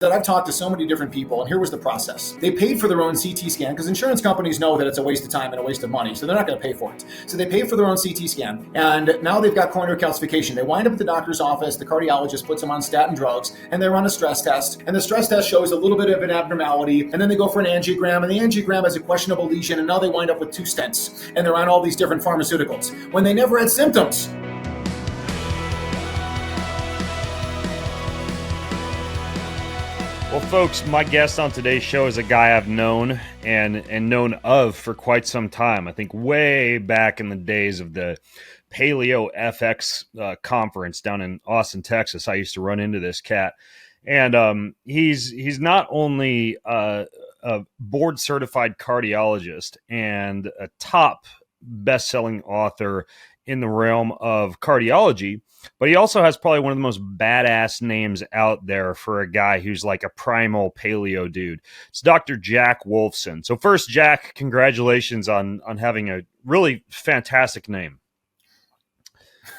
that I've talked to so many different people, and here was the process. They paid for their own CT scan because insurance companies know that it's a waste of time and a waste of money, so they're not going to pay for it. So they paid for their own CT scan, and now they've got coronary calcification. They wind up at the doctor's office, the cardiologist puts them on statin drugs, and they run a stress test, and the stress test shows a little bit of an abnormality, and then they go for an angiogram, and the angiogram has a questionable lesion, and now they wind up with 2 stents, and they're on all these different pharmaceuticals when they never had symptoms. Well, folks, my guest on today's show is a guy I've known and known of for quite some time. I think way back in the days of the Paleo FX conference down in Austin, Texas, I used to run into this cat. And he's not only a board-certified cardiologist and a top best-selling author in the realm of cardiology, but he also has probably one of the most badass names out there for a guy who's like a primal paleo dude. It's Dr. Jack Wolfson. So first, Jack, congratulations on having a really fantastic name.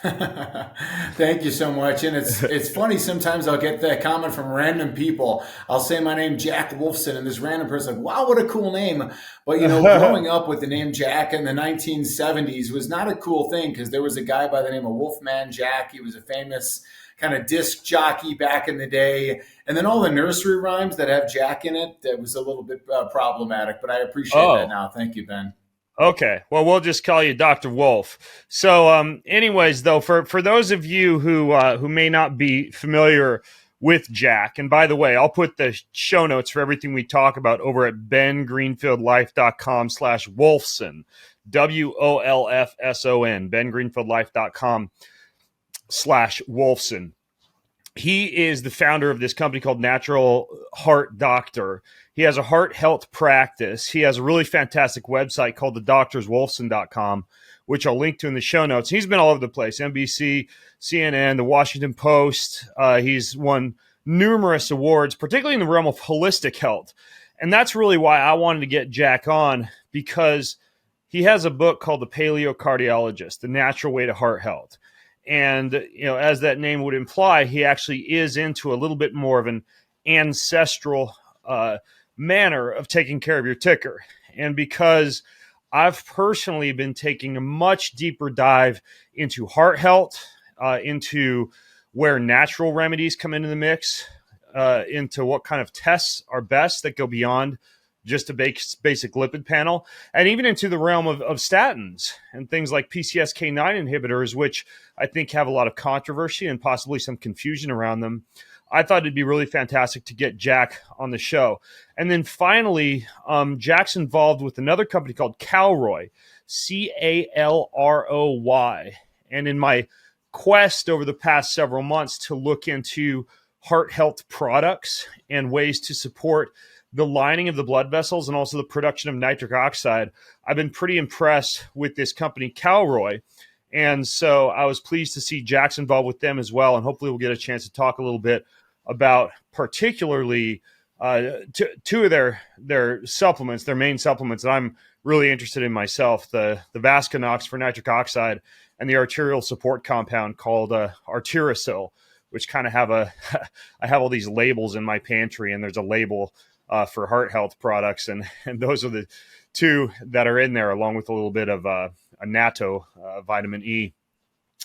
Thank you so much. And it's funny, sometimes I'll get that comment from random people. I'll say my name, Jack Wolfson, and this random person's like, wow, what a cool name. But, growing up with the name Jack in the 1970s was not a cool thing because there was a guy by the name of Wolfman Jack. He was a famous kind of disc jockey back in the day. And then all the nursery rhymes that have Jack in it, that was a little bit problematic, but I appreciate that now. Thank you, Ben. Okay, well, we'll just call you Dr. Wolf. So, anyways, though, for those of you who may not be familiar with Jack, and by the way, I'll put the show notes for everything we talk about over at bengreenfieldlife.com/Wolfson, WOLFSON, bengreenfieldlife.com/Wolfson. He is the founder of this company called Natural Heart Doctor. He has a heart health practice. He has a really fantastic website called thedoctorswolfson.com, which I'll link to in the show notes. He's been all over the place, NBC, CNN, the Washington Post. He's won numerous awards, particularly in the realm of holistic health. And that's really why I wanted to get Jack on, because he has a book called The Paleo Cardiologist, The Natural Way to Heart Health. And, as that name would imply, he actually is into a little bit more of an ancestral manner of taking care of your ticker. And because I've personally been taking a much deeper dive into heart health, into where natural remedies come into the mix, into what kind of tests are best that go beyond just a basic lipid panel, and even into the realm of statins and things like PCSK9 inhibitors, which I think have a lot of controversy and possibly some confusion around them. I thought it'd be really fantastic to get Jack on the show. And then finally, Jack's involved with another company called Calroy, Calroy. And in my quest over the past several months to look into heart health products and ways to support the lining of the blood vessels and also the production of nitric oxide, I've been pretty impressed with this company, Calroy. And so I was pleased to see Jack's involved with them as well. And hopefully we'll get a chance to talk a little bit about particularly two of their supplements, their main supplements that I'm really interested in myself, the Vascanox for nitric oxide and the arterial support compound called Arterosil, which kind of have I have all these labels in my pantry, and there's a label for heart health products, and those are the two that are in there, along with a little bit of a natto, vitamin E,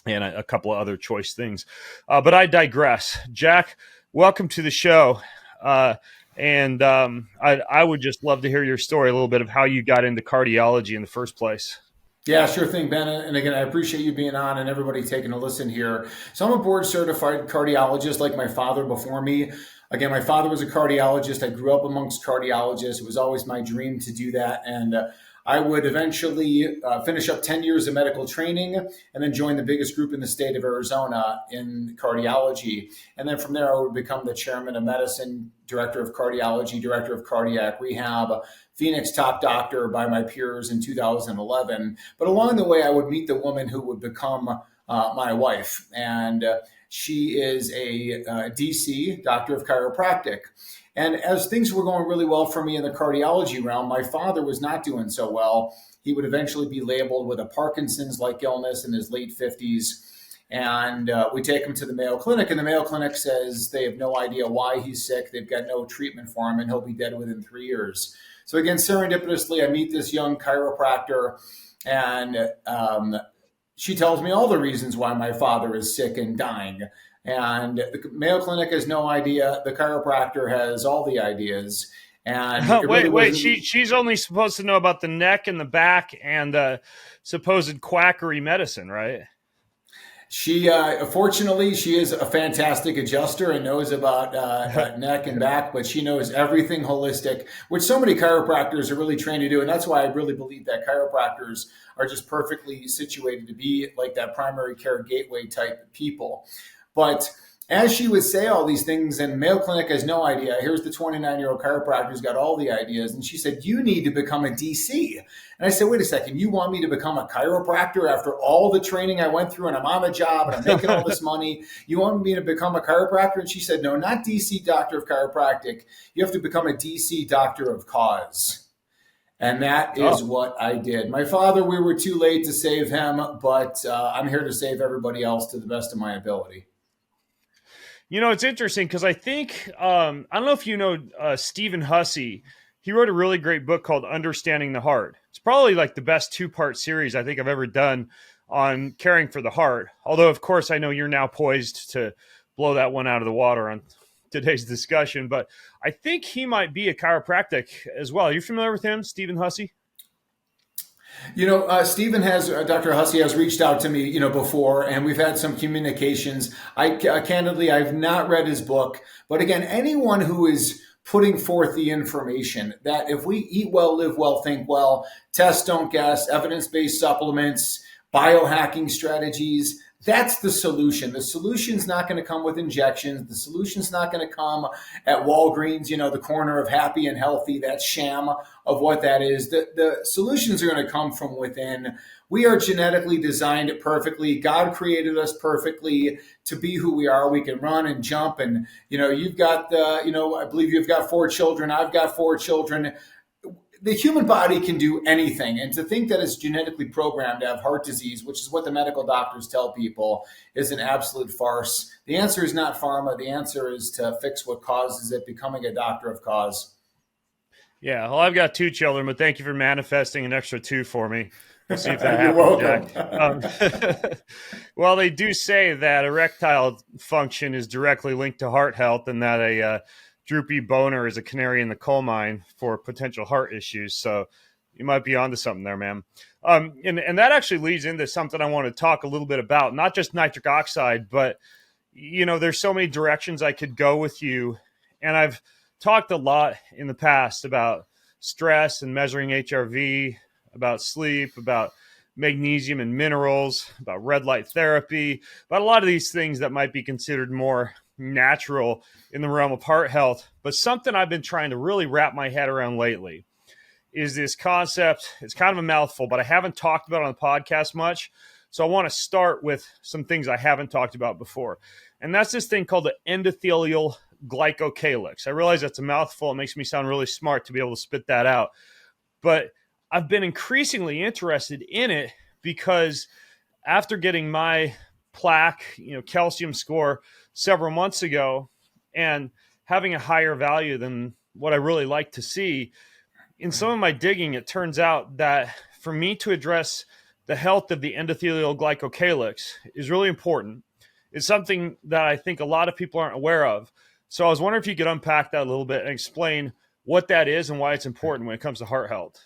and a couple of other choice things. But I digress. Jack, welcome to the show. I would just love to hear your story, a little bit of how you got into cardiology in the first place. Yeah, sure thing, Ben. And again, I appreciate you being on and everybody taking a listen here. So I'm a board certified cardiologist like my father before me. Again, my father was a cardiologist. I grew up amongst cardiologists. It was always my dream to do that. And I would eventually finish up 10 years of medical training and then join the biggest group in the state of Arizona in cardiology. And then from there, I would become the chairman of medicine, director of cardiology, director of cardiac rehab, Phoenix top doctor by my peers in 2011. But along the way, I would meet the woman who would become my wife. And she is a DC, doctor of chiropractic. And as things were going really well for me in the cardiology realm, my father was not doing so well. He would eventually be labeled with a Parkinson's-like illness in his late 50s. And we take him to the Mayo Clinic, and the Mayo Clinic says they have no idea why he's sick. They've got no treatment for him, and he'll be dead within 3 years. So again, serendipitously, I meet this young chiropractor, and she tells me all the reasons why my father is sick and dying. And the Mayo Clinic has no idea. The chiropractor has all the ideas. And she's only supposed to know about the neck and the back and supposed quackery medicine, right? She, fortunately, she is a fantastic adjuster and knows about neck and back, but she knows everything holistic, which so many chiropractors are really trained to do. And that's why I really believe that chiropractors are just perfectly situated to be like that primary care gateway type people. But as she would say all these things, and Mayo Clinic has no idea. Here's the 29-year-old chiropractor who's got all the ideas. And she said, you need to become a DC. And I said, wait a second, you want me to become a chiropractor after all the training I went through and I'm on the job and I'm making all this money? You want me to become a chiropractor? And she said, no, not DC doctor of chiropractic. You have to become a DC doctor of cause. And that is what I did. My father, we were too late to save him, but I'm here to save everybody else to the best of my ability. You know, it's interesting because I think, I don't know if you know Stephen Hussey. He wrote a really great book called Understanding the Heart. It's probably like the best 2-part series I think I've ever done on caring for the heart. Although, of course, I know you're now poised to blow that one out of the water on today's discussion. But I think he might be a chiropractic as well. Are you familiar with him, Stephen Hussey? You know, Stephen has, Dr. Hussey has reached out to me, you know, before, and we've had some communications. Candidly, I've not read his book, but again, anyone who is putting forth the information that if we eat well, live well, think well, test, don't guess, evidence-based supplements, biohacking strategies, that's the solution. The solution's not going to come with injections. The solution's not going to come at Walgreens, you know, the corner of happy and healthy, that sham of what that is. The solutions are going to come from within. We are genetically designed perfectly. God created us perfectly to be who we are. We can run and jump. And, you know, you've got, I believe you've got 4 children. I've got 4 children. The human body can do anything. And to think that it's genetically programmed to have heart disease, which is what the medical doctors tell people, is an absolute farce. The answer is not pharma. The answer is to fix what causes it, becoming a doctor of cause. Yeah, well, I've got 2 children, but thank you for manifesting an extra 2 for me. We'll see if that happens, Jack. Well, they do say that erectile function is directly linked to heart health and that a droopy boner is a canary in the coal mine for potential heart issues. So you might be onto something there, man. And that actually leads into something I want to talk a little bit about, not just nitric oxide, but, you know, there's so many directions I could go with you. And I've talked a lot in the past about stress and measuring HRV, about sleep, about magnesium and minerals, about red light therapy, about a lot of these things that might be considered more natural in the realm of heart health. But something I've been trying to really wrap my head around lately is this concept. It's kind of a mouthful, but I haven't talked about it on the podcast much. So I want to start with some things I haven't talked about before. And that's this thing called the endothelial glycocalyx. I realize that's a mouthful. It makes me sound really smart to be able to spit that out. But I've been increasingly interested in it because after getting my plaque, calcium score several months ago and having a higher value than what I really like to see, in some of my digging, it turns out that for me to address the health of the endothelial glycocalyx is really important. It's something that I think a lot of people aren't aware of. So I was wondering if you could unpack that a little bit and explain what that is and why it's important when it comes to heart health.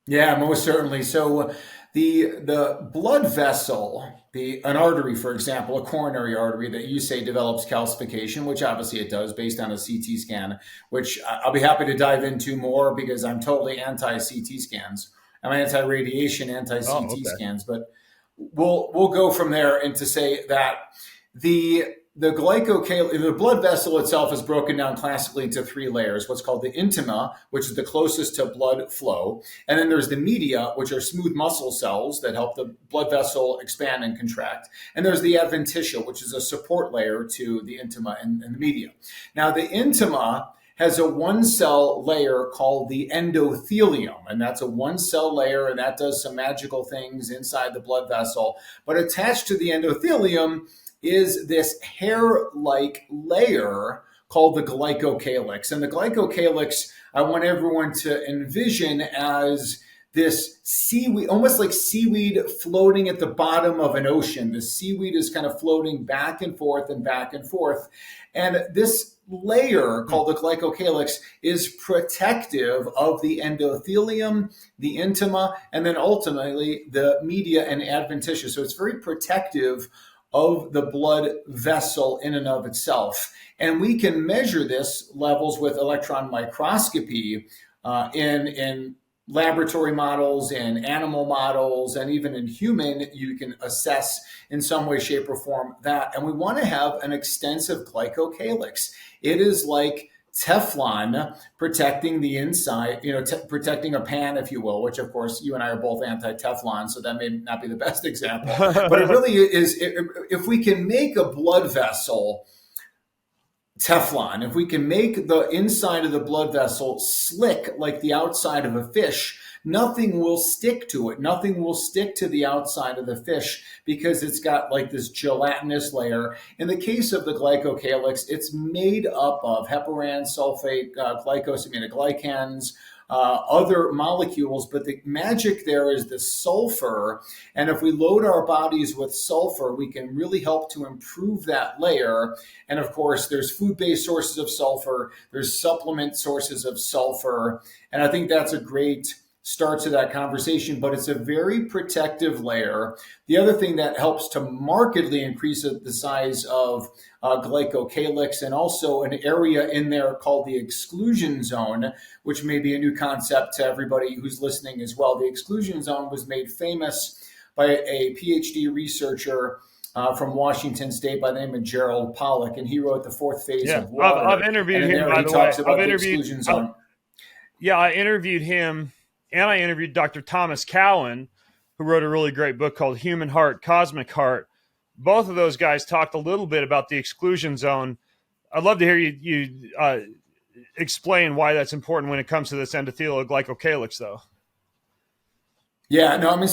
Yeah, most certainly. So the blood vessel, an artery, for example, a coronary artery that you say develops calcification, which obviously it does based on a CT scan, which I'll be happy to dive into more because I'm totally anti-CT scans. I'm anti-radiation, anti-CT scans, but we'll go from there and to say that the blood vessel itself is broken down classically into 3 layers, what's called the intima, which is the closest to blood flow. And then there's the media, which are smooth muscle cells that help the blood vessel expand and contract. And there's the adventitia, which is a support layer to the intima and the media. Now, the intima has a one cell layer called the endothelium. And that's a one cell layer, and that does some magical things inside the blood vessel. But attached to the endothelium is this hair-like layer called the glycocalyx. And the glycocalyx, I want everyone to envision as this seaweed, almost like seaweed floating at the bottom of an ocean. The seaweed is kind of floating back and forth and back and forth. And this layer called the glycocalyx is protective of the endothelium, the intima, and then ultimately the media and adventitia. So it's very protective of the blood vessel in and of itself. And we can measure this levels with electron microscopy in laboratory models and animal models, and even in human, you can assess in some way, shape, or form that. And we want to have an extensive glycocalyx. It is like Teflon protecting the inside, protecting a pan, if you will, which of course you and I are both anti-Teflon, so that may not be the best example. But it really is, if we can make a blood vessel Teflon, if we can make the inside of the blood vessel slick like the outside of a fish, nothing will stick to it. Nothing will stick to the outside of the fish because it's got like this gelatinous layer. In the case of the glycocalyx, it's made up of heparan sulfate, glycans, other molecules, but the magic there is the sulfur. And if we load our bodies with sulfur, we can really help to improve that layer. And of course, there's food-based sources of sulfur, there's supplement sources of sulfur. And I think that's a great start to that conversation, but it's a very protective layer. The other thing that helps to markedly increase the size of glycocalyx, and also an area in there called the exclusion zone, which may be a new concept to everybody who's listening as well. The exclusion zone was made famous by a PhD researcher from Washington State by the name of Gerald Pollack, and he wrote The Fourth Phase of Water. I've interviewed him, by the way. I interviewed him, and I interviewed Dr. Thomas Cowan, who wrote a really great book called Human Heart, Cosmic Heart. Both of those guys talked a little bit about the exclusion zone. I'd love to hear you explain why that's important when it comes to this endothelial glycocalyx, though. Yeah, no, I mean,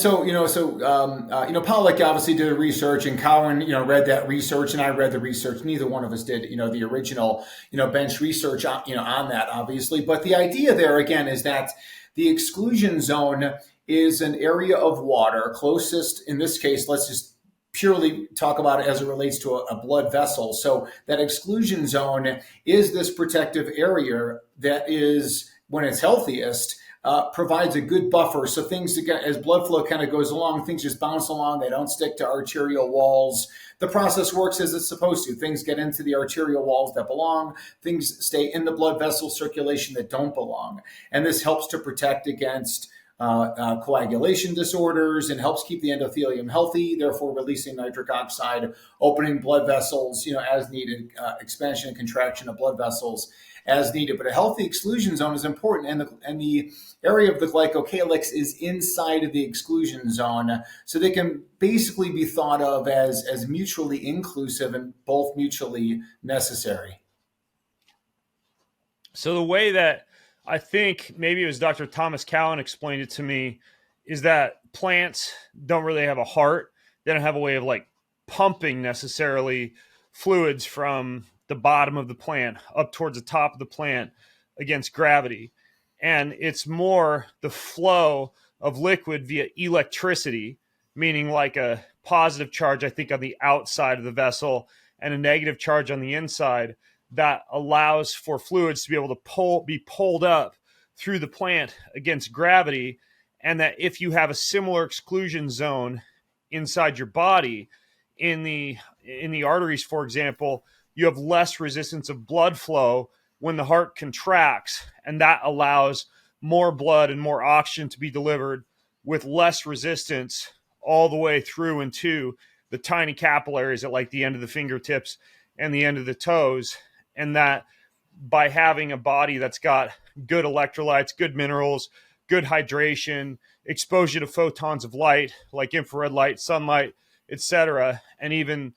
Pollack obviously did research, and Cowan, read that research, and I read the research. Neither one of us did, the original, bench research, on that, obviously. But the idea there, again, is that the exclusion zone is an area of water closest, in this case, let's just purely talk about it as it relates to a blood vessel. So that exclusion zone is this protective area that is, when it's healthiest, provides a good buffer. So things, as blood flow kind of goes along, things just bounce along. They don't stick to arterial walls. The process works as it's supposed to. Things get into the arterial walls that belong. Things stay in the blood vessel circulation that don't belong. And this helps to protect against coagulation disorders, and helps keep the endothelium healthy, therefore releasing nitric oxide, opening blood vessels, as needed, expansion and contraction of blood vessels as needed. But a healthy exclusion zone is important, and the area of the glycocalyx is inside of the exclusion zone, so they can basically be thought of as mutually inclusive and both mutually necessary. So the way that I think maybe it was Dr. Thomas Cowan explained it to me is that plants don't really have a heart. They don't have a way of like pumping necessarily fluids from the bottom of the plant up towards the top of the plant against gravity. And it's more the flow of liquid via electricity, meaning like a positive charge, I think, on the outside of the vessel and a negative charge on the inside, that allows for fluids to be able to be pulled up through the plant against gravity. And that if you have a similar exclusion zone inside your body, in the arteries, for example, you have less resistance of blood flow when the heart contracts, and that allows more blood and more oxygen to be delivered with less resistance all the way through into the tiny capillaries at like the end of the fingertips and the end of the toes. And that by having a body that's got good electrolytes, good minerals, good hydration, exposure to photons of light like infrared light, sunlight, etc., and even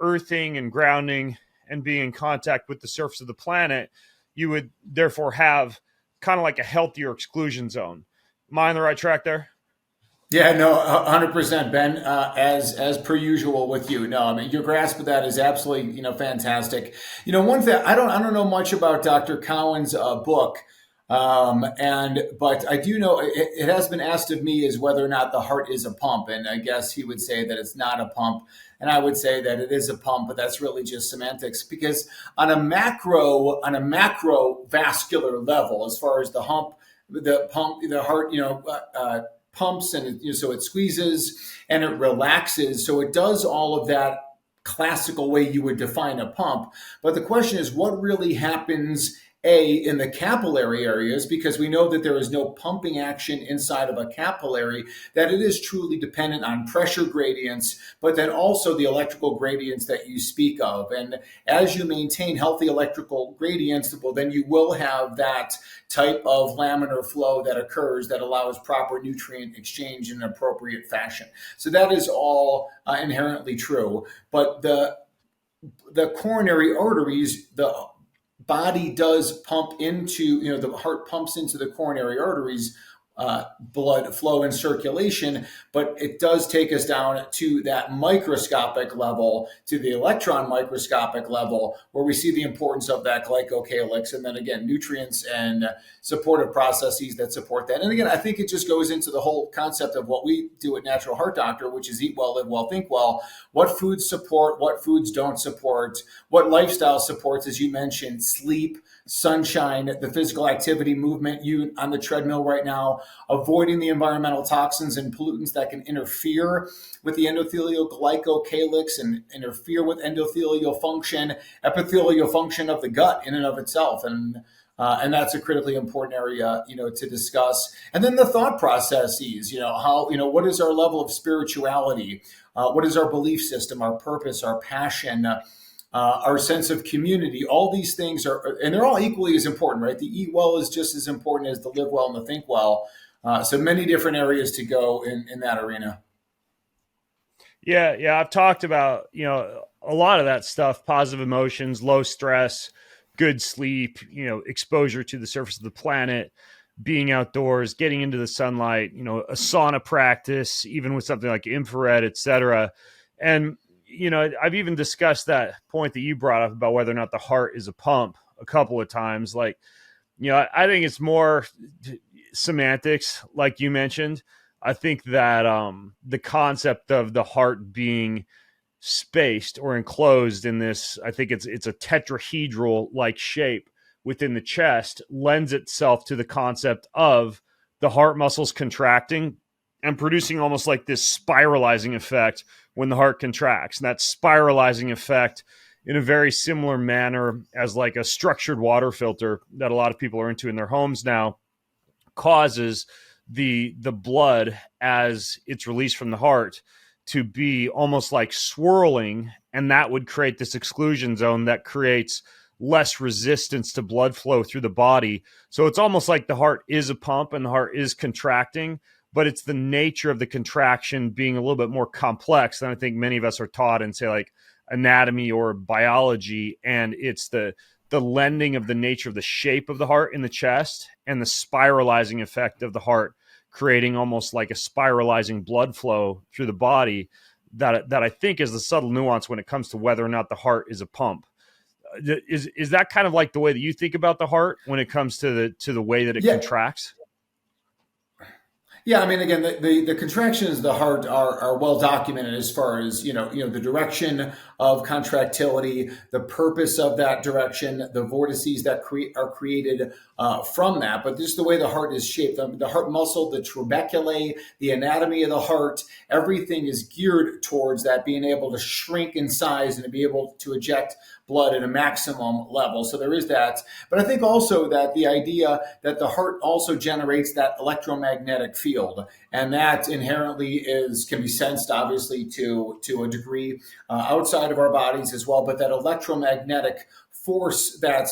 earthing and grounding and being in contact with the surface of the planet, you would therefore have kind of like a healthier exclusion zone. Am I on the right track there? Yeah, no, 100%, Ben. As per usual with you. No, I mean your grasp of that is absolutely fantastic. One thing I don't know much about Dr. Cowan's book, and but I do know it has been asked of me is whether or not the heart is a pump, and I guess he would say that it's not a pump, and I would say that it is a pump, but that's really just semantics because on a macro vascular level, as far as the heart, pumps and so it squeezes and it relaxes. So it does all of that classical way you would define a pump. But the question is, what really happens in the capillary areas, because we know that there is no pumping action inside of a capillary, that it is truly dependent on pressure gradients, but then also the electrical gradients that you speak of. And as you maintain healthy electrical gradients, well, then you will have that type of laminar flow that occurs that allows proper nutrient exchange in an appropriate fashion. So that is all inherently true. But the coronary arteries, the body does pump into, the heart pumps into the coronary arteries, blood flow and circulation, but it does take us down to that microscopic level, to the electron microscopic level, where we see the importance of that glycocalyx, and then again, nutrients and supportive processes that support that. And again, I think it just goes into the whole concept of what we do at Natural Heart Doctor, which is eat well, live well, think well. What foods support, what foods don't support, what lifestyle supports, as you mentioned, sleep, sunshine, the physical activity, movement, you on the treadmill right now, avoiding the environmental toxins and pollutants that can interfere with the endothelial glycocalyx and interfere with endothelial function, epithelial function of the gut in and of itself. And that's a critically important area, to discuss. And then the thought processes, what is our level of spirituality? What is our belief system, our purpose, our passion, our sense of community? All these things and they're all equally as important, right? The eat well is just as important as the live well and the think well. So many different areas to go in that arena. Yeah. I've talked about, a lot of that stuff, positive emotions, low stress, good sleep, exposure to the surface of the planet, being outdoors, getting into the sunlight, a sauna practice, even with something like infrared, et cetera. And, I've even discussed that point that you brought up about whether or not the heart is a pump a couple of times. Like, I think it's more semantics, like you mentioned. I think that the concept of the heart being spaced or enclosed in this, I think it's a tetrahedral like shape within the chest, lends itself to the concept of the heart muscles contracting and producing almost like this spiralizing effect when the heart contracts. And that spiralizing effect, in a very similar manner as like a structured water filter that a lot of people are into in their homes now, causes the blood as it's released from the heart to be almost like swirling, and that would create this exclusion zone that creates less resistance to blood flow through the body. So it's almost like the heart is a pump and the heart is contracting, but it's the nature of the contraction being a little bit more complex than I think many of us are taught in, say, like anatomy or biology. And it's the lending of the nature of the shape of the heart in the chest and the spiralizing effect of the heart, creating almost like a spiralizing blood flow through the body that I think is the subtle nuance when it comes to whether or not the heart is a pump. Is that kind of like the way that you think about the heart when it comes to the way that it contracts? Yeah, I mean, again, the contractions of the heart are well documented as far as the direction of contractility, the purpose of that direction, the vortices that are created from that. But just the way the heart is shaped, the heart muscle, the trabeculae, the anatomy of the heart, everything is geared towards that being able to shrink in size and to be able to eject blood at a maximum level. So there is that. But I think also that the idea that the heart also generates that electromagnetic field, and that inherently can be sensed obviously to a degree outside of our bodies as well. But that electromagnetic force, that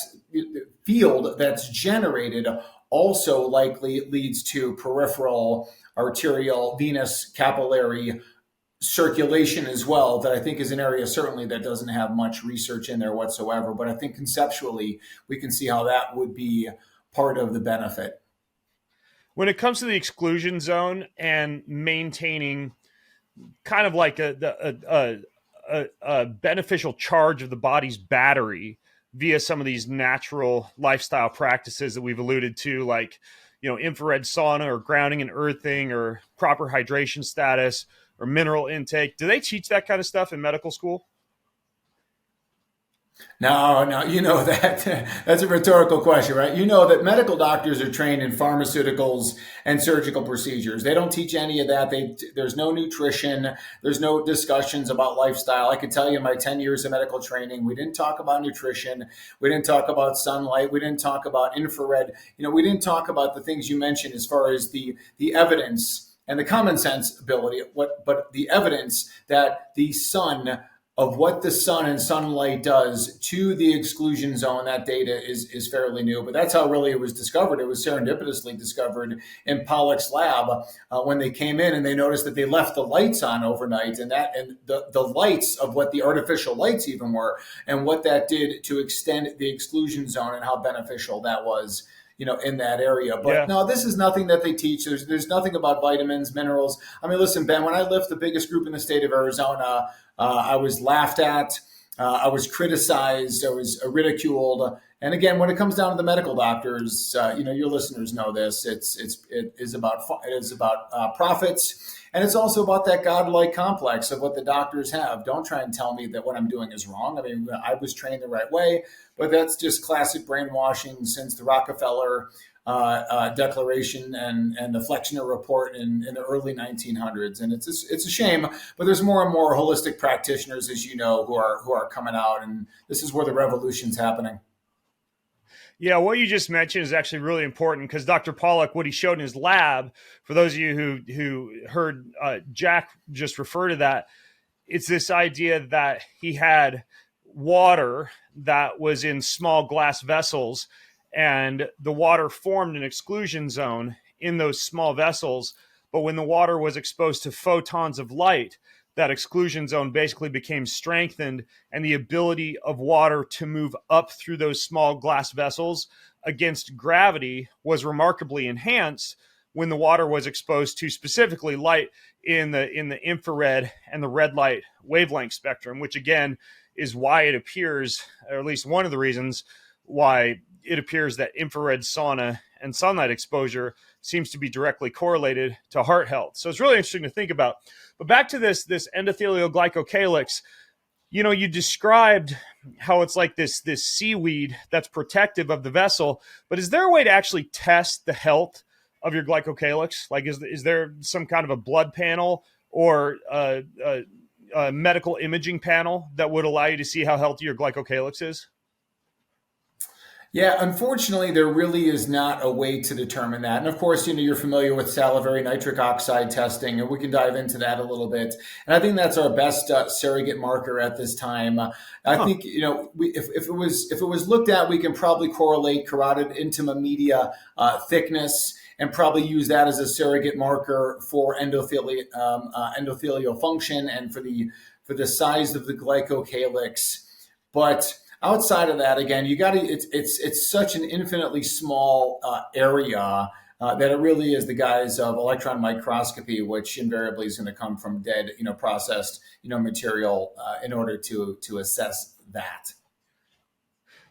field that's generated, also likely leads to peripheral, arterial, venous, capillary circulation as well, that I think is an area certainly that doesn't have much research in there whatsoever. But I think conceptually we can see how that would be part of the benefit. When it comes to the exclusion zone and maintaining kind of like a beneficial charge of the body's battery via some of these natural lifestyle practices that we've alluded to, like, infrared sauna or grounding and earthing or proper hydration status or mineral intake. Do they teach that kind of stuff in medical school? No, that that's a rhetorical question, right? You know that medical doctors are trained in pharmaceuticals and surgical procedures. They don't teach any of that. There's no nutrition. There's no discussions about lifestyle. I can tell you in my 10 years of medical training, we didn't talk about nutrition. We didn't talk about sunlight. We didn't talk about infrared. We didn't talk about the things you mentioned as far as the evidence and the common sense ability, but the evidence that the sun of what the sun and sunlight does to the exclusion zone. That data is fairly new, but that's how really it was discovered. It was serendipitously discovered in Pollack's lab when they came in and they noticed that they left the lights on overnight, and the lights of what the artificial lights even were, and what that did to extend the exclusion zone and how beneficial that was in that area. But no, this is nothing that they teach. There's nothing about vitamins, minerals. I mean, listen, Ben, when I lift the biggest group in the state of Arizona, I was laughed at. I was criticized. I was ridiculed. And again, when it comes down to the medical doctors, your listeners know this. It is about profits, and it's also about that godlike complex of what the doctors have. Don't try and tell me that what I'm doing is wrong. I mean, I was trained the right way, but that's just classic brainwashing since the Rockefeller Declaration and the Flexner Report in the early 1900s. And it's a shame, but there's more and more holistic practitioners, as you know, who are coming out, and this is where the revolution's happening. Yeah, what you just mentioned is actually really important, because Dr. Pollack, what he showed in his lab, for those of you who heard Jack just refer to that, it's this idea that he had water that was in small glass vessels, and the water formed an exclusion zone in those small vessels. But when the water was exposed to photons of light, that exclusion zone basically became strengthened, and the ability of water to move up through those small glass vessels against gravity was remarkably enhanced when the water was exposed to specifically light in the infrared and the red light wavelength spectrum, which again is why it appears, or at least one of the reasons why it appears, that infrared sauna and sunlight exposure seems to be directly correlated to heart health. So it's really interesting to think about. But back to this endothelial glycocalyx, you described how it's like this seaweed that's protective of the vessel, but is there a way to actually test the health of your glycocalyx? Like, is there some kind of a blood panel or a medical imaging panel that would allow you to see how healthy your glycocalyx is? Yeah, unfortunately, there really is not a way to determine that. And of course, you're familiar with salivary nitric oxide testing, and we can dive into that a little bit. And I think that's our best surrogate marker at this time. I think, if it was looked at, we can probably correlate carotid intima media thickness and probably use that as a surrogate marker for endothelial function and for the size of the glycocalyx. But outside of that, again, it's such an infinitely small area that it really is the guise of electron microscopy, which invariably is going to come from dead, processed, material in order to assess that.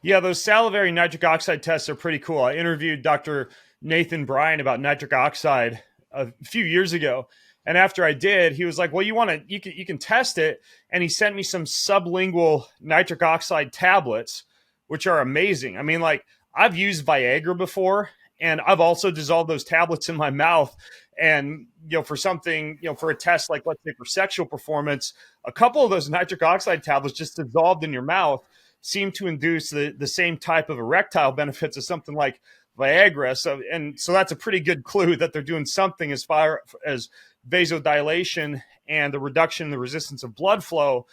Yeah, those salivary nitric oxide tests are pretty cool. I interviewed Dr. Nathan Bryan about nitric oxide a few years ago. And after I did, he was like, well, you can test it. And he sent me some sublingual nitric oxide tablets, which are amazing. I mean, like, I've used Viagra before, and I've also dissolved those tablets in my mouth. And, for something, for a test, like, let's say for sexual performance, a couple of those nitric oxide tablets just dissolved in your mouth seem to induce the same type of erectile benefits as something like Viagra. So that's a pretty good clue that they're doing something as far as vasodilation and the reduction in the resistance of blood flow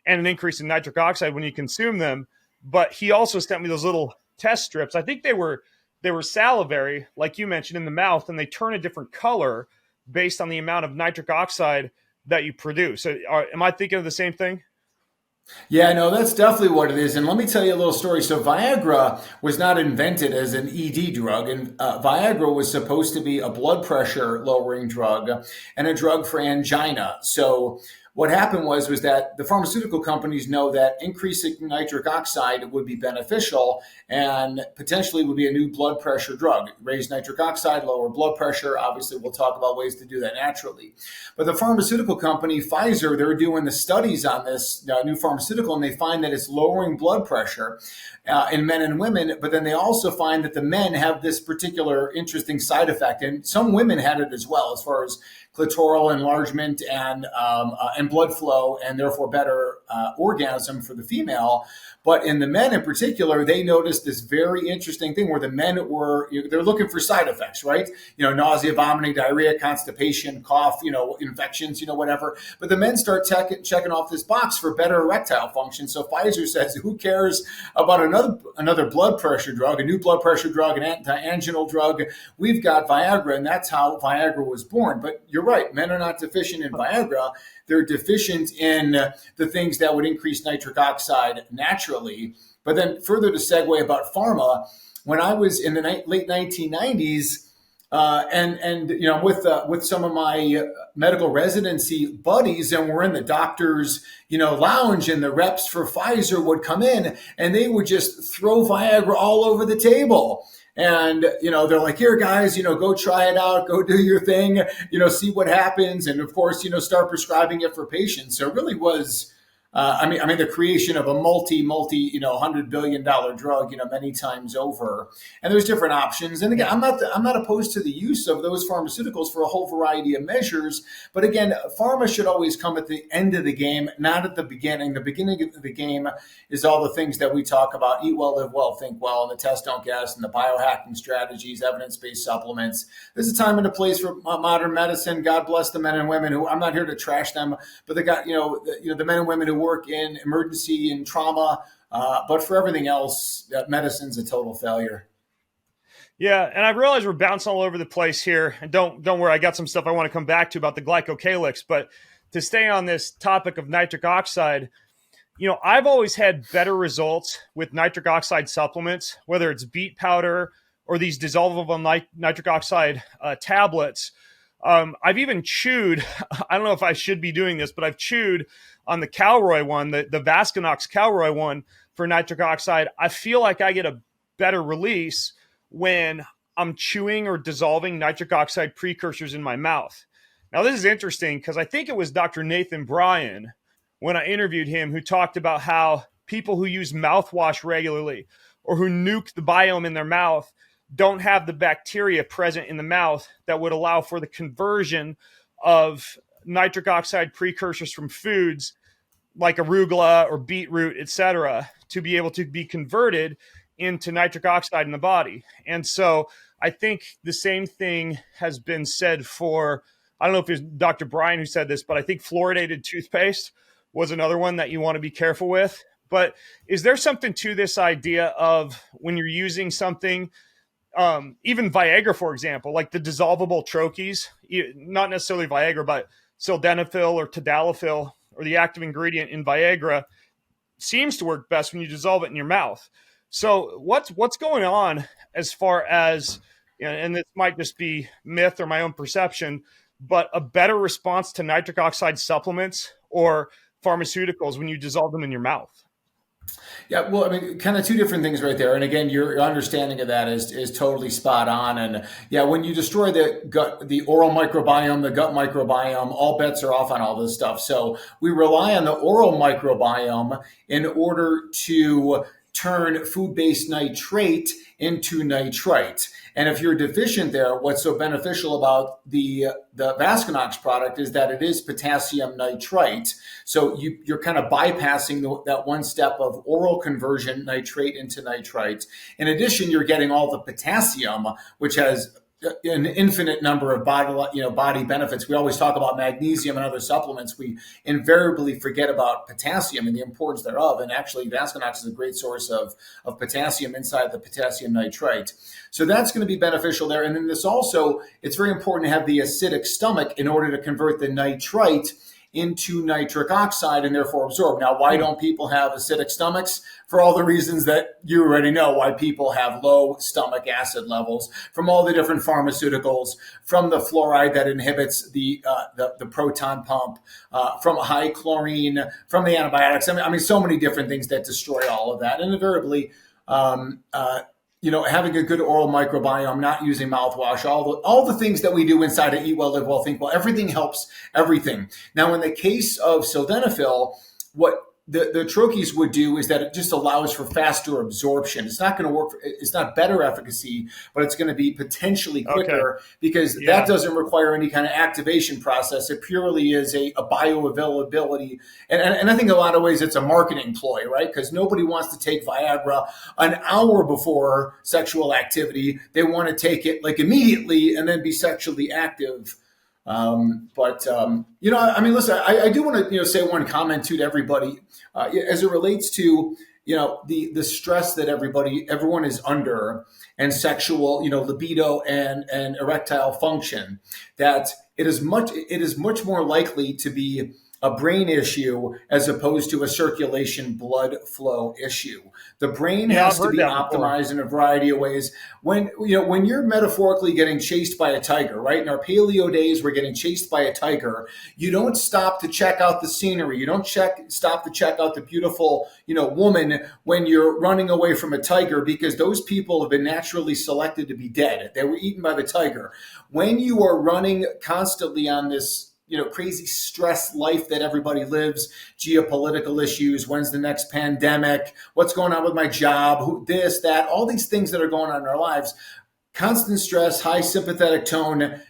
and an increase in nitric oxide when you consume them. But he also sent me those little test strips. I think they were salivary, like you mentioned, in the mouth, and they turn a different color based on the amount of nitric oxide that you produce. Am I thinking of the same thing? Yeah, no, that's definitely what it is. And let me tell you a little story. So, Viagra was not invented as an ED drug, and Viagra was supposed to be a blood pressure lowering drug and a drug for angina. So, what happened was that the pharmaceutical companies know that increasing nitric oxide would be beneficial and potentially would be a new blood pressure drug. Raise nitric oxide, lower blood pressure. Obviously, we'll talk about ways to do that naturally. But the pharmaceutical company, Pfizer, they're doing the studies on this new pharmaceutical, and they find that it's lowering blood pressure in men and women. But then they also find that the men have this particular interesting side effect. And some women had it as well, as far as clitoral enlargement and blood flow, and therefore better orgasm for the female. But in the men in particular, they noticed this very interesting thing where the men they're looking for side effects, right? Nausea, vomiting, diarrhea, constipation, cough, infections, whatever. But the men start checking off this box for better erectile function. So Pfizer says, who cares about another blood pressure drug, a new blood pressure drug, an anti-anginal drug? We've got Viagra, and that's how Viagra was born. But you're right, men are not deficient in Viagra. They're deficient in the things that would increase nitric oxide naturally. But then further to segue about pharma, when I was in the late 1990s, with some of my medical residency buddies, and we're in the doctor's lounge, and the reps for Pfizer would come in and they would just throw Viagra all over the table. And, they're like, here, guys, go try it out, go do your thing, see what happens. And of course, start prescribing it for patients. So it really was, the creation of a multi, $100 billion drug, many times over. And there's different options. And again, I'm not opposed to the use of those pharmaceuticals for a whole variety of measures. But again, pharma should always come at the end of the game, not at the beginning. The beginning of the game is all the things that we talk about: eat well, live well, think well, and the test, don't guess, and the biohacking strategies, evidence-based supplements. There's a time and a place for modern medicine. God bless the men and women who, I'm not here to trash them, but they got, the men and women who work in emergency and trauma, but for everything else, medicine's a total failure. Yeah, and I realize we're bouncing all over the place here. And don't worry, I got some stuff I want to come back to about the glycocalyx. But to stay on this topic of nitric oxide, I've always had better results with nitric oxide supplements, whether it's beet powder or these dissolvable nitric oxide tablets. I've even chewed, I don't know if I should be doing this, but I've chewed on the Calroy one, the Vascanox Calroy one for nitric oxide. I feel like I get a better release when I'm chewing or dissolving nitric oxide precursors in my mouth. Now, this is interesting because I think it was Dr. Nathan Bryan, when I interviewed him, who talked about how people who use mouthwash regularly or who nuke the biome in their mouth don't have the bacteria present in the mouth that would allow for the conversion of nitric oxide precursors from foods like arugula or beetroot, etc., to be able to be converted into nitric oxide in the body. And so I think the same thing has been said for, I don't know if it was Dr. Bryan who said this, but I think fluoridated toothpaste was another one that you want to be careful with. But is there something to this idea of when you're using something, even Viagra, for example, like the dissolvable troches, not necessarily Viagra, but sildenafil or tadalafil, or the active ingredient in Viagra, seems to work best when you dissolve it in your mouth. So what's going on as far as, and this might just be myth or my own perception, but a better response to nitric oxide supplements or pharmaceuticals when you dissolve them in your mouth? Yeah, well, kind of two different things right there. And again, your understanding of that is totally spot on. And yeah, when you destroy the gut, the oral microbiome, the gut microbiome, all bets are off on all this stuff. So we rely on the oral microbiome in order to turn food-based nitrate into nitrite. And if you're deficient there, what's so beneficial about the Vascanox product is that it is potassium nitrite. So you're kind of bypassing that one step of oral conversion, nitrate into nitrite. In addition, you're getting all the potassium, which has an infinite number of body benefits. We always talk about magnesium and other supplements. We invariably forget about potassium and the importance thereof. And actually, Vascanox is a great source of potassium inside the potassium nitrite. So that's going to be beneficial there. And then it's very important to have the acidic stomach in order to convert the nitrite into nitric oxide and therefore absorb. Now, why don't people have acidic stomachs? For all the reasons that you already know, why people have low stomach acid levels from all the different pharmaceuticals, from the fluoride that inhibits the proton pump, from high chlorine, from the antibiotics. I mean, so many different things that destroy all of that. And invariably, having a good oral microbiome, not using mouthwash, all the things that we do inside of Eat Well, Live Well, Think Well, everything helps everything. Now, in the case of sildenafil, what the troches would do is that it just allows for faster absorption. It's not going to work. It's not better efficacy, but it's going to be potentially quicker because that doesn't require any kind of activation process. It purely is a bioavailability. And I think in a lot of ways it's a marketing ploy, right? Because nobody wants to take Viagra an hour before sexual activity. They want to take it like immediately and then be sexually active. Listen, I do want to, say one comment too to everybody, as it relates to, the stress that everyone is under and sexual, libido and erectile function, that it is much more likely to be a brain issue as opposed to a circulation blood flow issue. The brain has to be optimized in a variety of ways. When you're metaphorically getting chased by a tiger, right? In our paleo days, we're getting chased by a tiger. You don't stop to check out the scenery. You don't stop to check out the beautiful, woman when you're running away from a tiger, because those people have been naturally selected to be dead. They were eaten by the tiger. When you are running constantly on this crazy stress life that everybody lives, geopolitical issues, when's the next pandemic, what's going on with my job, this, that, all these things that are going on in our lives, constant stress, high sympathetic tone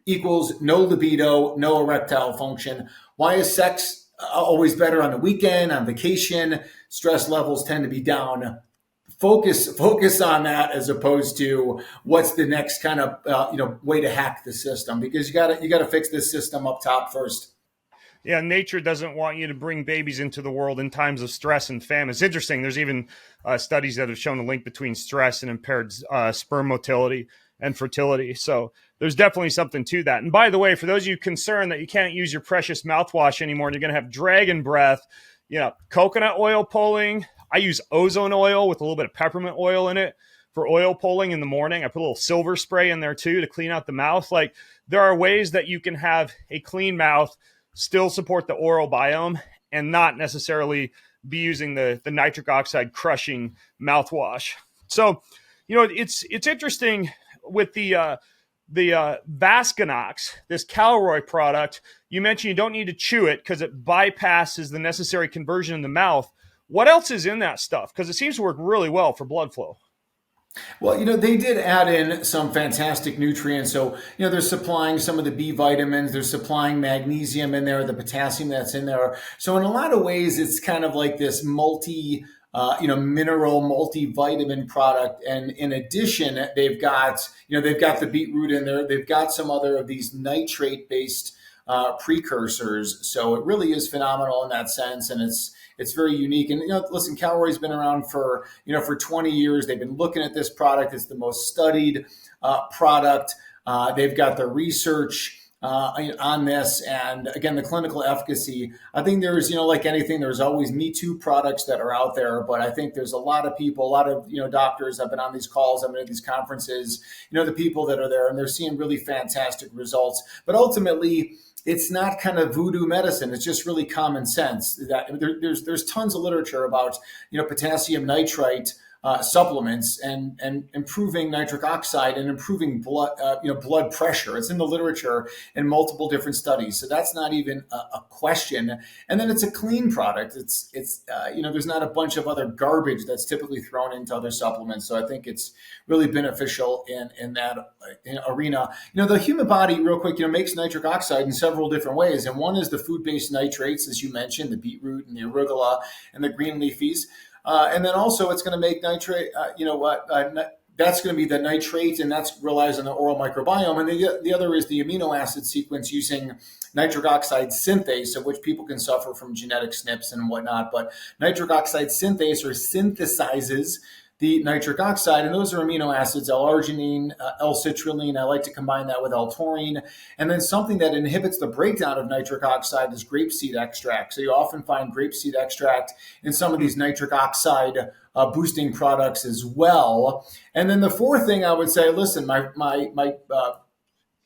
equals no libido, no erectile function. Why is sex always better on the weekend, on vacation? Stress levels tend to be down. Focus on that as opposed to what's the next kind of way to hack the system, because you got to fix this system up top first. Yeah, nature doesn't want you to bring babies into the world in times of stress and famine. It's interesting. There's even studies that have shown a link between stress and impaired sperm motility and fertility. So there's definitely something to that. And by the way, for those of you concerned that you can't use your precious mouthwash anymore and you're going to have dragon breath, coconut oil pulling. I use ozone oil with a little bit of peppermint oil in it for oil pulling in the morning. I put a little silver spray in there too to clean out the mouth. Like, there are ways that you can have a clean mouth, still support the oral biome, and not necessarily be using the nitric oxide crushing mouthwash. So, it's interesting with the Vascanox, this Calroy product. You mentioned you don't need to chew it because it bypasses the necessary conversion in the mouth. What else is in that stuff? Because it seems to work really well for blood flow. Well, they did add in some fantastic nutrients. So, they're supplying some of the B vitamins, they're supplying magnesium in there, the potassium that's in there. So in a lot of ways, it's kind of like this mineral multivitamin product. And in addition, they've got the beetroot in there. They've got some other of these nitrate-based precursors. So it really is phenomenal in that sense. And it's very unique. And, listen, Calroy's been around for 20 years. They've been looking at this product. It's the most studied product. They've got the research on this. And again, the clinical efficacy, I think there's, like anything, there's always Me Too products that are out there. But I think there's a lot of people, a lot of, doctors. I've been on these calls, I've been at these conferences, the people that are there, and they're seeing really fantastic results. But ultimately, it's not kind of voodoo medicine. It's just really common sense. That there's tons of literature about potassium nitrite supplements and improving nitric oxide and improving blood pressure. It's in the literature in multiple different studies. So that's not even a question. And then it's a clean product. It's there's not a bunch of other garbage that's typically thrown into other supplements. So I think it's really beneficial in that arena. The human body, real quick, makes nitric oxide in several different ways. And one is the food-based nitrates, as you mentioned, the beetroot and the arugula and the green leafies. And then also it's going to make nitrate, that's going to be the nitrate, and that relies on the oral microbiome. And the other is the amino acid sequence using nitric oxide synthase, of which people can suffer from genetic SNPs and whatnot. But nitric oxide synthase, or synthesizes the nitric oxide, and those are amino acids, L-arginine, L-citrulline. I like to combine that with L-taurine. And then something that inhibits the breakdown of nitric oxide is grapeseed extract. So you often find grapeseed extract in some of these nitric oxide boosting products as well. And then the fourth thing I would say, listen, my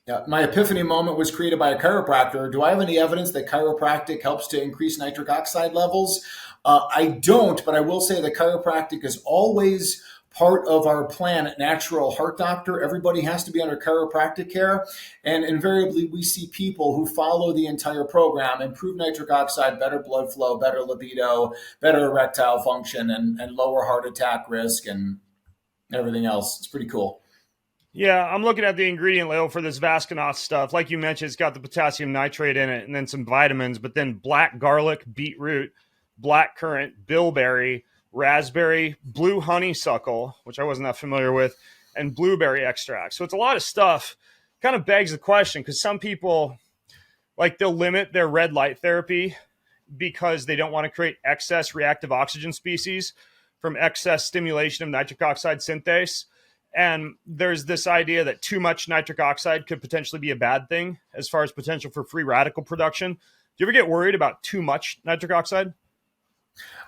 epiphany moment was created by a chiropractor. Do I have any evidence that chiropractic helps to increase nitric oxide levels? I don't, but I will say that chiropractic is always part of our plan at Natural Heart Doctor. Everybody has to be under chiropractic care. And invariably, we see people who follow the entire program improve nitric oxide, better blood flow, better libido, better erectile function, and lower heart attack risk and everything else. It's pretty cool. Yeah, I'm looking at the ingredient label for this Vascanox stuff. Like you mentioned, it's got the potassium nitrate in it and then some vitamins, but then black garlic, beetroot, black currant, bilberry, raspberry, blue honeysuckle, which I wasn't that familiar with, and blueberry extract. So it's a lot of stuff. Kind of begs the question, because some people, like, they'll limit their red light therapy because they don't want to create excess reactive oxygen species from excess stimulation of nitric oxide synthase. And there's this idea that too much nitric oxide could potentially be a bad thing as far as potential for free radical production. Do you ever get worried about too much nitric oxide?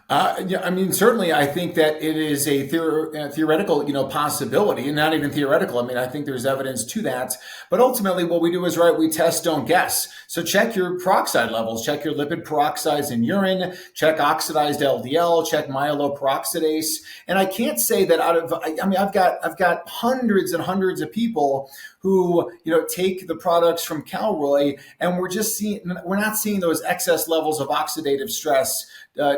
Yeah, I mean, certainly, I think that it is a theoretical, possibility, and not even theoretical. I mean, I think there's evidence to that. But ultimately, what we do is we test, don't guess. So check your peroxide levels, check your lipid peroxides in urine, check oxidized LDL, check myeloperoxidase. And I can't say that I've got hundreds and hundreds of people who take the products from Calroy, and we're not seeing those excess levels of oxidative stress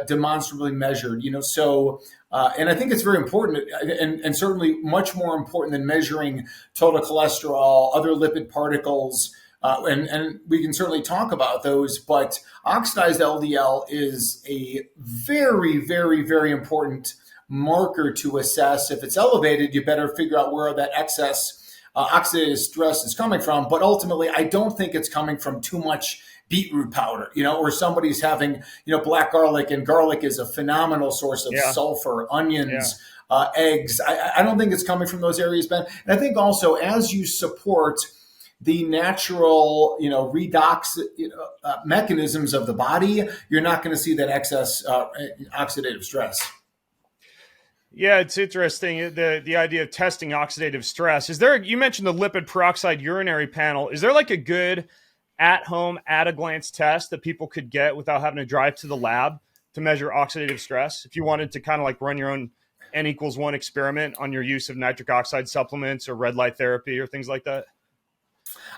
demonstrably measured. And I think it's very important, and certainly much more important than measuring total cholesterol, other lipid particles, and we can certainly talk about those. But oxidized LDL is a very, very, very important marker to assess. If it's elevated, you better figure out where that excess oxidative stress is coming from. But ultimately, I don't think it's coming from too much beetroot powder, or somebody's having, black garlic, and garlic is a phenomenal source of sulfur, onions, eggs. I don't think it's coming from those areas, Ben. And I think also, as you support the natural, redox mechanisms of the body, you're not going to see that excess oxidative stress. Yeah, it's interesting, the idea of testing oxidative stress. You mentioned the lipid peroxide urinary panel. Is there like a good at-home, at-a-glance test that people could get without having to drive to the lab to measure oxidative stress? If you wanted to kind of like run your own N=1 experiment on your use of nitric oxide supplements or red light therapy or things like that?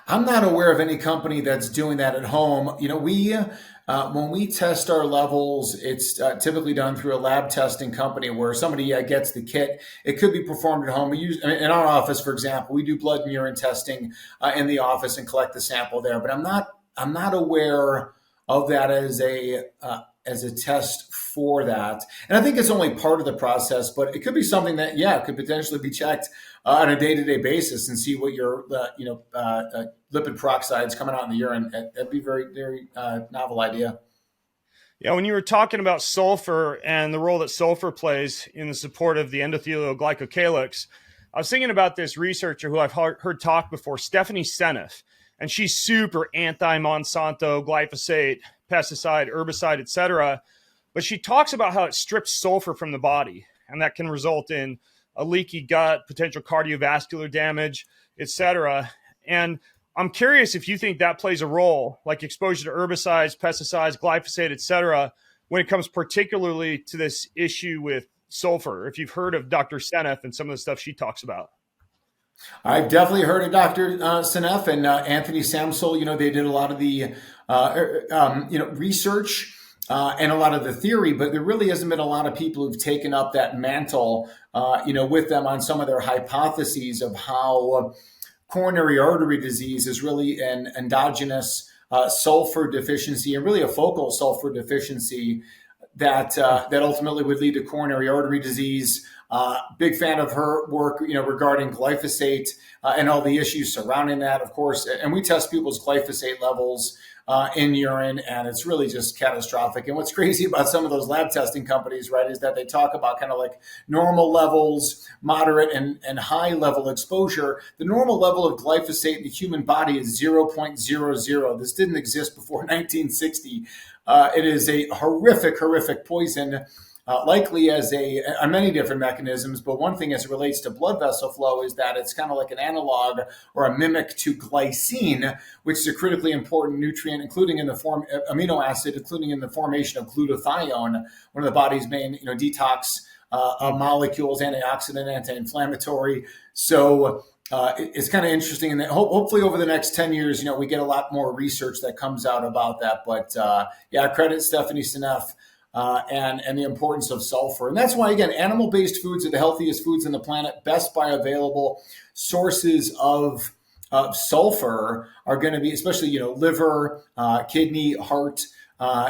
I'm not aware of any company that's doing that at home. When we test our levels, it's typically done through a lab testing company where somebody gets the kit. It could be performed at home. In our office, for example, we do blood and urine testing in the office and collect the sample there. But I'm not aware of that as a test for that. And I think it's only part of the process, but it could be something that, could potentially be checked on a day-to-day basis and see what your, lipid peroxides coming out in the urine. That'd be very, very novel idea. Yeah, when you were talking about sulfur and the role that sulfur plays in the support of the endothelial glycocalyx, I was thinking about this researcher who I've heard talk before, Stephanie Seneff, and she's super anti-Monsanto, glyphosate, pesticide, herbicide, etc. But she talks about how it strips sulfur from the body, and that can result in a leaky gut, potential cardiovascular damage, etc. And I'm curious if you think that plays a role, like exposure to herbicides, pesticides, glyphosate, etc., when it comes particularly to this issue with sulfur. If you've heard of Dr. Seneff and some of the stuff she talks about. I've definitely heard of Dr. Seneff and Anthony Samsel. They did a lot of the research and a lot of the theory, but there really hasn't been a lot of people who've taken up that mantle, with them on some of their hypotheses of how coronary artery disease is really an endogenous sulfur deficiency, and really a focal sulfur deficiency that ultimately would lead to coronary artery disease. Big fan of her work, regarding glyphosate and all the issues surrounding that, of course. And we test people's glyphosate levels in urine, and it's really just catastrophic. And what's crazy about some of those lab testing companies, right, is that they talk about kind of like normal levels, moderate and high level exposure. The normal level of glyphosate in the human body is 0.00. This didn't exist before 1960. It is a horrific poison. Likely on many different mechanisms, but one thing as it relates to blood vessel flow is that it's kind of like an analog or a mimic to glycine, which is a critically important nutrient, including in the form amino acid, including in the formation of glutathione, one of the body's main detox molecules, antioxidant, anti-inflammatory. So it's kind of interesting, and hopefully over the next 10 years, we get a lot more research that comes out about that. But credit Stephanie Seneff. And the importance of sulfur. And that's why, again, animal-based foods are the healthiest foods on the planet. Best bioavailable sources of sulfur are going to be, especially, liver, kidney, heart,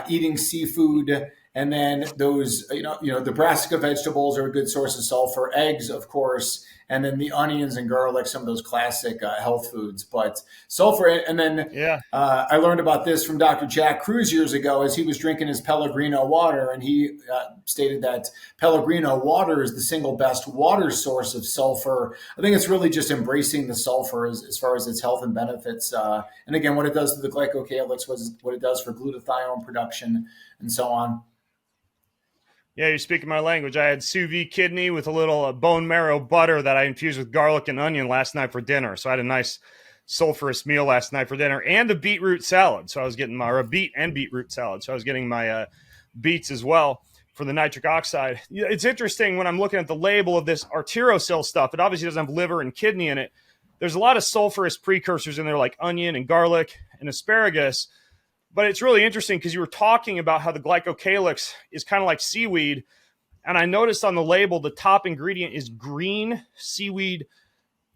eating seafood. And then those, the brassica vegetables are a good source of sulfur. Eggs, of course. And then the onions and garlic, some of those classic health foods. But sulfur, and then I learned about this from Dr. Jack Cruz years ago as he was drinking his Pellegrino water. And he stated that Pellegrino water is the single best water source of sulfur. I think it's really just embracing the sulfur as far as its health and benefits. And again, what it does to the glycocalyx, what it does for glutathione production, and so on. Yeah, you're speaking my language. I had sous vide kidney with a little bone marrow butter that I infused with garlic and onion last night for dinner. So I had a nice sulfurous meal last night for dinner, and a beetroot salad. So I was getting or a beet and beetroot salad. So I was getting my beets as well for the nitric oxide. It's interesting when I'm looking at the label of this Arterosil stuff. It obviously doesn't have liver and kidney in it. There's a lot of sulfurous precursors in there, like onion and garlic and asparagus. But it's really interesting because you were talking about how the glycocalyx is kind of like seaweed. And I noticed on the label, the top ingredient is green seaweed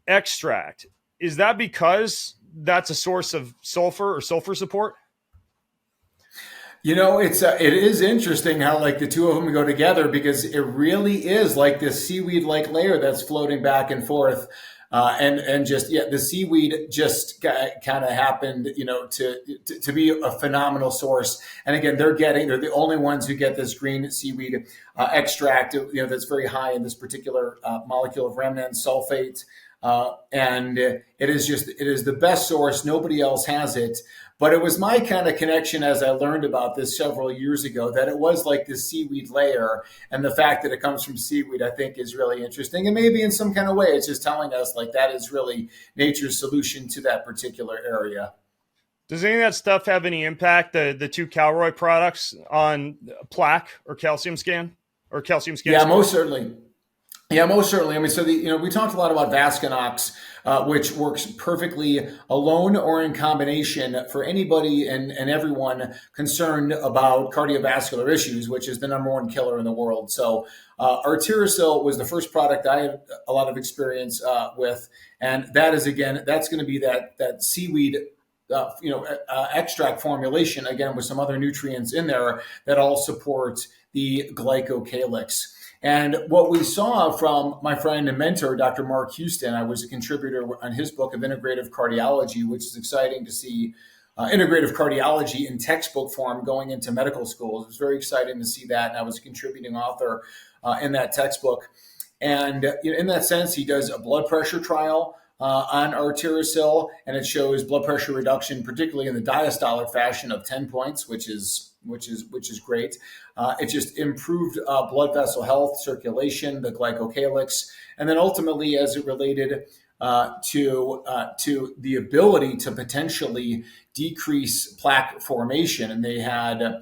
extract. Is that because that's a source of sulfur or sulfur support? It is interesting how like the two of them go together, because it really is like this seaweed-like layer that's floating back and forth. And just, the seaweed just kind of happened, to be a phenomenal source. And again, they're the only ones who get this green seaweed extract, that's very high in this particular molecule of remnant sulfate. And it is the best source. Nobody else has it. But it was my kind of connection as I learned about this several years ago, that it was like this seaweed layer. And the fact that it comes from seaweed, I think, is really interesting. And maybe in some kind of way, it's just telling us like that is really nature's solution to that particular area. Does any of that stuff have any impact, the two Calroy products, on plaque or calcium scan or calcium scan? Yeah, score? most certainly. Yeah, most certainly. I mean, so we talked a lot about Vascanox, which works perfectly alone or in combination for anybody and everyone concerned about cardiovascular issues, which is the number one killer in the world. So Arterosil was the first product I had a lot of experience with. And that is, again, that's going to be that seaweed extract formulation, again, with some other nutrients in there that all support the glycocalyx. And what we saw from my friend and mentor, Dr. Mark Houston, I was a contributor on his book of integrative cardiology, which is exciting to see integrative cardiology in textbook form going into medical schools. It was very exciting to see that. And I was a contributing author in that textbook. And in that sense, he does a blood pressure trial on Arterosil, and it shows blood pressure reduction, particularly in the diastolic fashion, of 10 points, which is great. It just improved blood vessel health, circulation, the glycocalyx, and then ultimately, as it related to the ability to potentially decrease plaque formation, and they had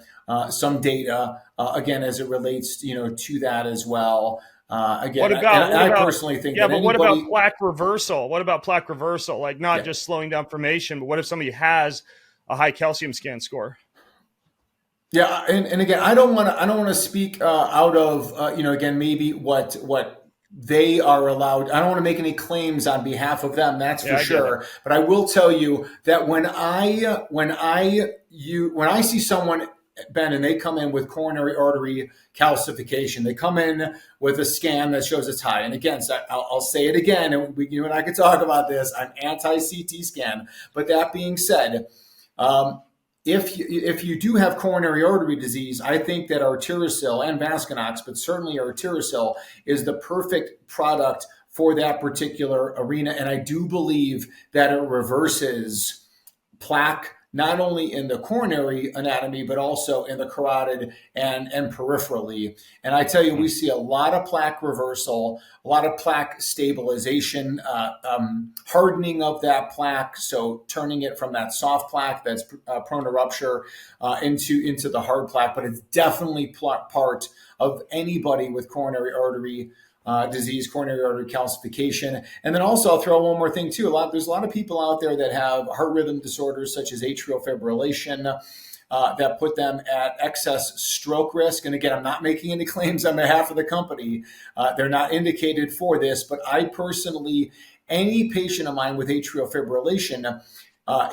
some data again as it relates, to that as well. I personally think. Yeah, but what about plaque reversal? What about plaque reversal? Like not just slowing down formation, but what if somebody has a high calcium scan score? Yeah, and again, I don't want to speak out of again, maybe what they are allowed. I don't want to make any claims on behalf of them. That's for sure. But I will tell you that when I see someone Ben, and they come in with coronary artery calcification. They come in with a scan that shows it's high. And again, so I'll say it again, and you and I could talk about this. I'm anti-CT scan. But that being said, if you do have coronary artery disease, I think that Arterosil and Vascanox, but certainly Arterosil, is the perfect product for that particular arena. And I do believe that it reverses plaque not only in the coronary anatomy, but also in the carotid and peripherally. And I tell you, we see a lot of plaque reversal, a lot of plaque stabilization, hardening of that plaque. So turning it from that soft plaque that's prone to rupture into the hard plaque. But it's definitely part of anybody with coronary artery disease, coronary artery calcification. And then also I'll throw one more thing too. There's a lot of people out there that have heart rhythm disorders such as atrial fibrillation that put them at excess stroke risk. And again, I'm not making any claims on behalf of the company. They're not indicated for this, but I personally, any patient of mine with atrial fibrillation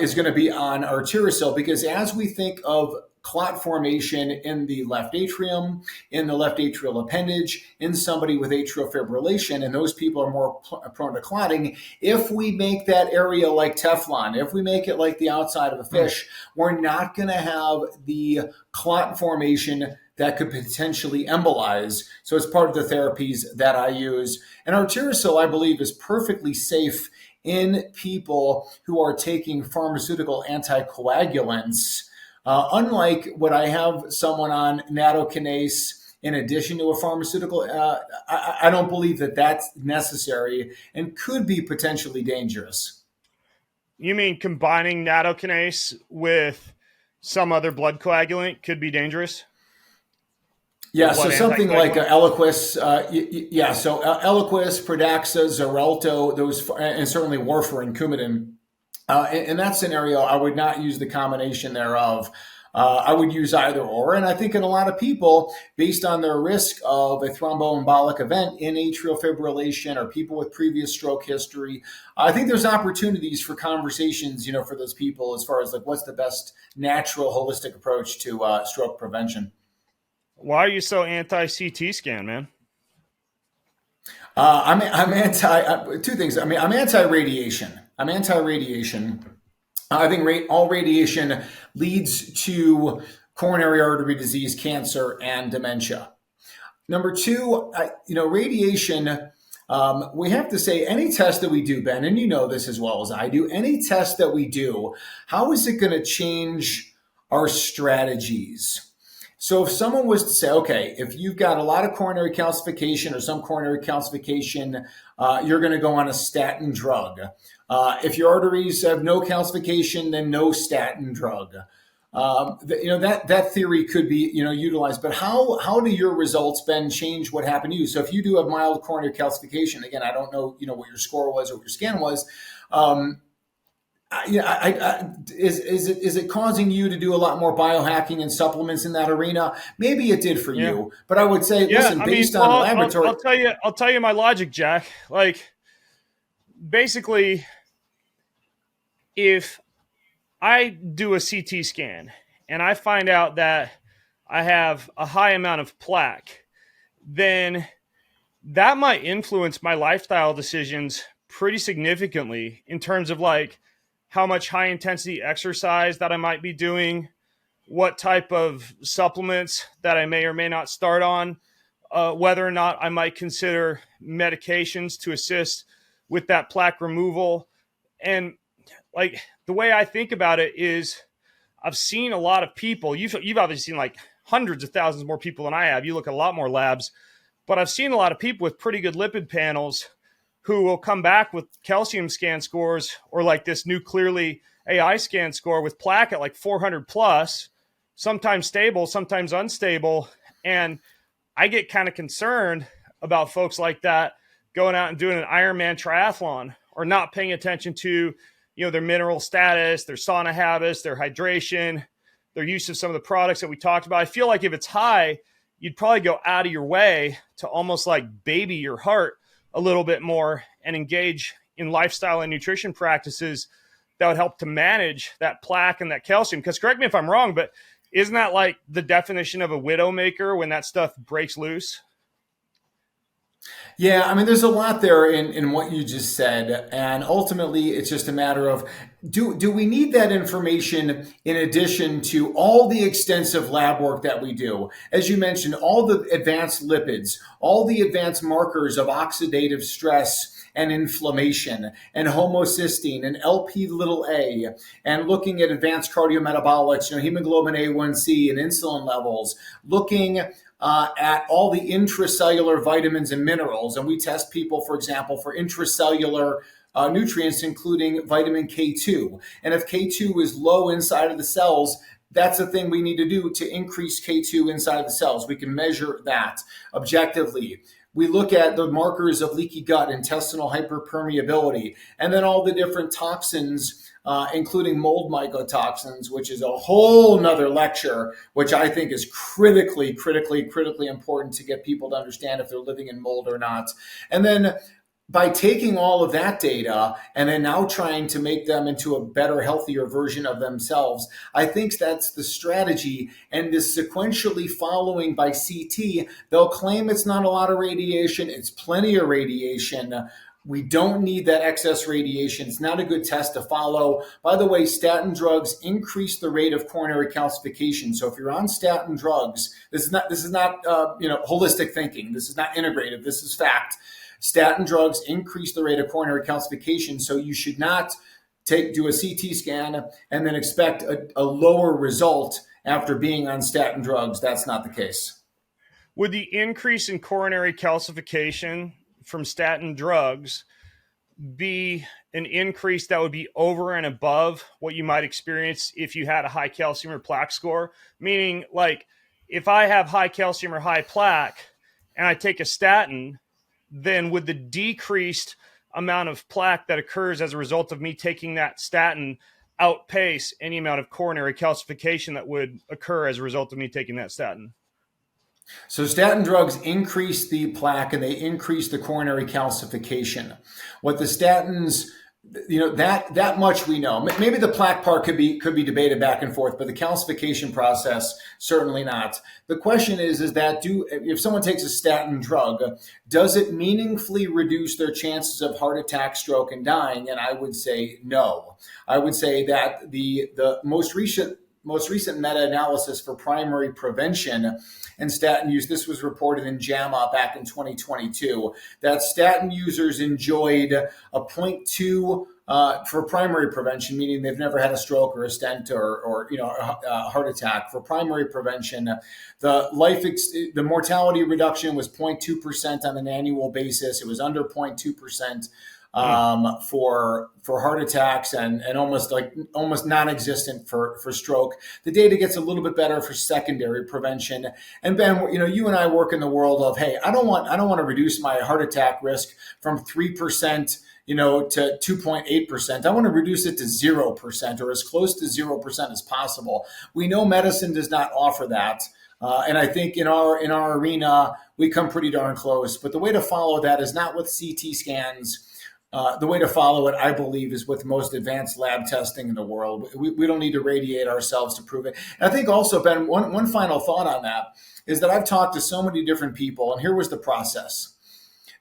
is going to be on Arterosil, because as we think of clot formation in the left atrium, in the left atrial appendage, in somebody with atrial fibrillation, and those people are more prone to clotting. If we make that area like Teflon, if we make it like the outside of a fish, we're not going to have the clot formation that could potentially embolize. So it's part of the therapies that I use. And Arterosil, I believe, is perfectly safe in people who are taking pharmaceutical anticoagulants. Unlike what I have someone on nattokinase in addition to a pharmaceutical, I don't believe that that's necessary and could be potentially dangerous. You mean combining nattokinase with some other blood coagulant could be dangerous? Yeah, so something like Eliquis, so Eliquis, Pradaxa, Xarelto, those, and certainly warfarin, Coumadin. In that scenario, I would not use the combination thereof. I would use either or. And I think in a lot of people, based on their risk of a thromboembolic event in atrial fibrillation or people with previous stroke history, I think there's opportunities for conversations, for those people as far as like what's the best natural holistic approach to stroke prevention. Why are you so anti-CT scan, man? I'm anti two things. I'm anti-radiation. I think all radiation leads to coronary artery disease, cancer, and dementia. Number two, radiation, we have to say any test that we do, Ben, and you know this as well as I do, any test that we do, how is it going to change our strategies? So if someone was to say, okay, if you've got a lot of coronary calcification or some coronary calcification, you're going to go on a statin drug. If your arteries have no calcification, then no statin drug. That theory could be, utilized. But how do your results, Ben, change what happened to you? So if you do have mild coronary calcification, again, I don't know, what your score was or what your scan was. Is it causing you to do a lot more biohacking and supplements in that arena? Maybe it did for you, but I would say, listen, based on laboratory. I'll tell you my logic, Jack. Like, basically, if I do a CT scan and I find out that I have a high amount of plaque, then that might influence my lifestyle decisions pretty significantly in terms of like how much high intensity exercise that I might be doing, what type of supplements that I may or may not start on, whether or not I might consider medications to assist with that plaque removal. And like the way I think about it is I've seen a lot of people, you've obviously seen like hundreds of thousands more people than I have. You look at a lot more labs, but I've seen a lot of people with pretty good lipid panels who will come back with calcium scan scores or like this new Clearly AI scan score with plaque at like 400 plus, sometimes stable, sometimes unstable. And I get kind of concerned about folks like that going out and doing an Ironman triathlon or not paying attention to, their mineral status, their sauna habits, their hydration, their use of some of the products that we talked about. I feel like if it's high, you'd probably go out of your way to almost like baby your heart a little bit more and engage in lifestyle and nutrition practices that would help to manage that plaque and that calcium. Because correct me if I'm wrong, but Isn't that like the definition of a widowmaker when that stuff breaks loose? Yeah, I mean, there's a lot there in what you just said. And ultimately, it's just a matter of do we need that information in addition to all the extensive lab work that we do? As you mentioned, all the advanced lipids, all the advanced markers of oxidative stress and inflammation and homocysteine and LP little a, and looking at advanced cardiometabolics, hemoglobin A1C and insulin levels, looking at all the intracellular vitamins and minerals. And we test people, for example, for intracellular nutrients, including vitamin K2. And if K2 is low inside of the cells, that's the thing we need to do to increase K2 inside of the cells. We can measure that objectively. We look at the markers of leaky gut, intestinal hyperpermeability, and then all the different toxins, including mold mycotoxins, which is a whole nother lecture, which I think is critically important to get people to understand if they're living in mold or not. And then by taking all of that data and then now trying to make them into a better, healthier version of themselves, I think that's the strategy. And this sequentially following by CT, they'll claim it's not a lot of radiation. It's plenty of radiation. We don't need that excess radiation. It's not a good test to follow. By the way, statin drugs increase the rate of coronary calcification. So if you're on statin drugs, this is not holistic thinking. This is not integrative. This is fact. Statin drugs increase the rate of coronary calcification, so you should not do a CT scan and then expect a lower result after being on statin drugs. That's not the case. Would the increase in coronary calcification from statin drugs be an increase that would be over and above what you might experience if you had a high calcium or plaque score? Meaning, like, if I have high calcium or high plaque and I take a statin, then would the decreased amount of plaque that occurs as a result of me taking that statin outpace any amount of coronary calcification that would occur as a result of me taking that statin? So statin drugs increase the plaque and they increase the coronary calcification. What the statins, that much we know. Maybe the plaque part could be debated back and forth, but the calcification process, certainly not. The question is that if someone takes a statin drug, does it meaningfully reduce their chances of heart attack, stroke, and dying? And I would say no. I would say that the most recent meta-analysis for primary prevention and statin use, this was reported in JAMA back in 2022, that statin users enjoyed a 0.2 for primary prevention, meaning they've never had a stroke or a stent or a heart attack. For primary prevention, the mortality reduction was 0.2% on an annual basis. It was under 0.2%. For heart attacks and almost non-existent for stroke. The data gets a little bit better for secondary prevention. And Ben, you and I work in the world of, hey, I don't want to reduce my heart attack risk from 3%, to 2.8%. I want to reduce it to 0% or as close to 0% as possible. We know medicine does not offer that. And I think in our arena, we come pretty darn close. But the way to follow that is not with CT scans. The way to follow it, I believe, is with most advanced lab testing in the world. We don't need to radiate ourselves to prove it. And I think also, Ben, one final thought on that is that I've talked to so many different people, and here was the process.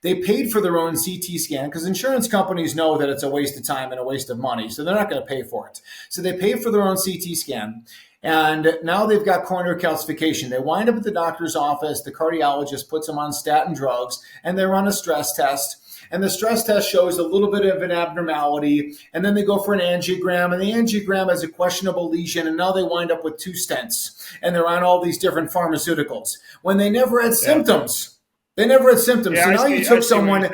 They paid for their own CT scan because insurance companies know that it's a waste of time and a waste of money, so they're not going to pay for it. So they pay for their own CT scan. And now they've got coronary calcification. They wind up at the doctor's office. The cardiologist puts them on statin drugs, and they run a stress test. And the stress test shows a little bit of an abnormality. And then they go for an angiogram, and the angiogram has a questionable lesion. And now they wind up with 2 stents, and they're on all these different pharmaceuticals when they never had symptoms. They never had symptoms. Yeah, so now you took someone.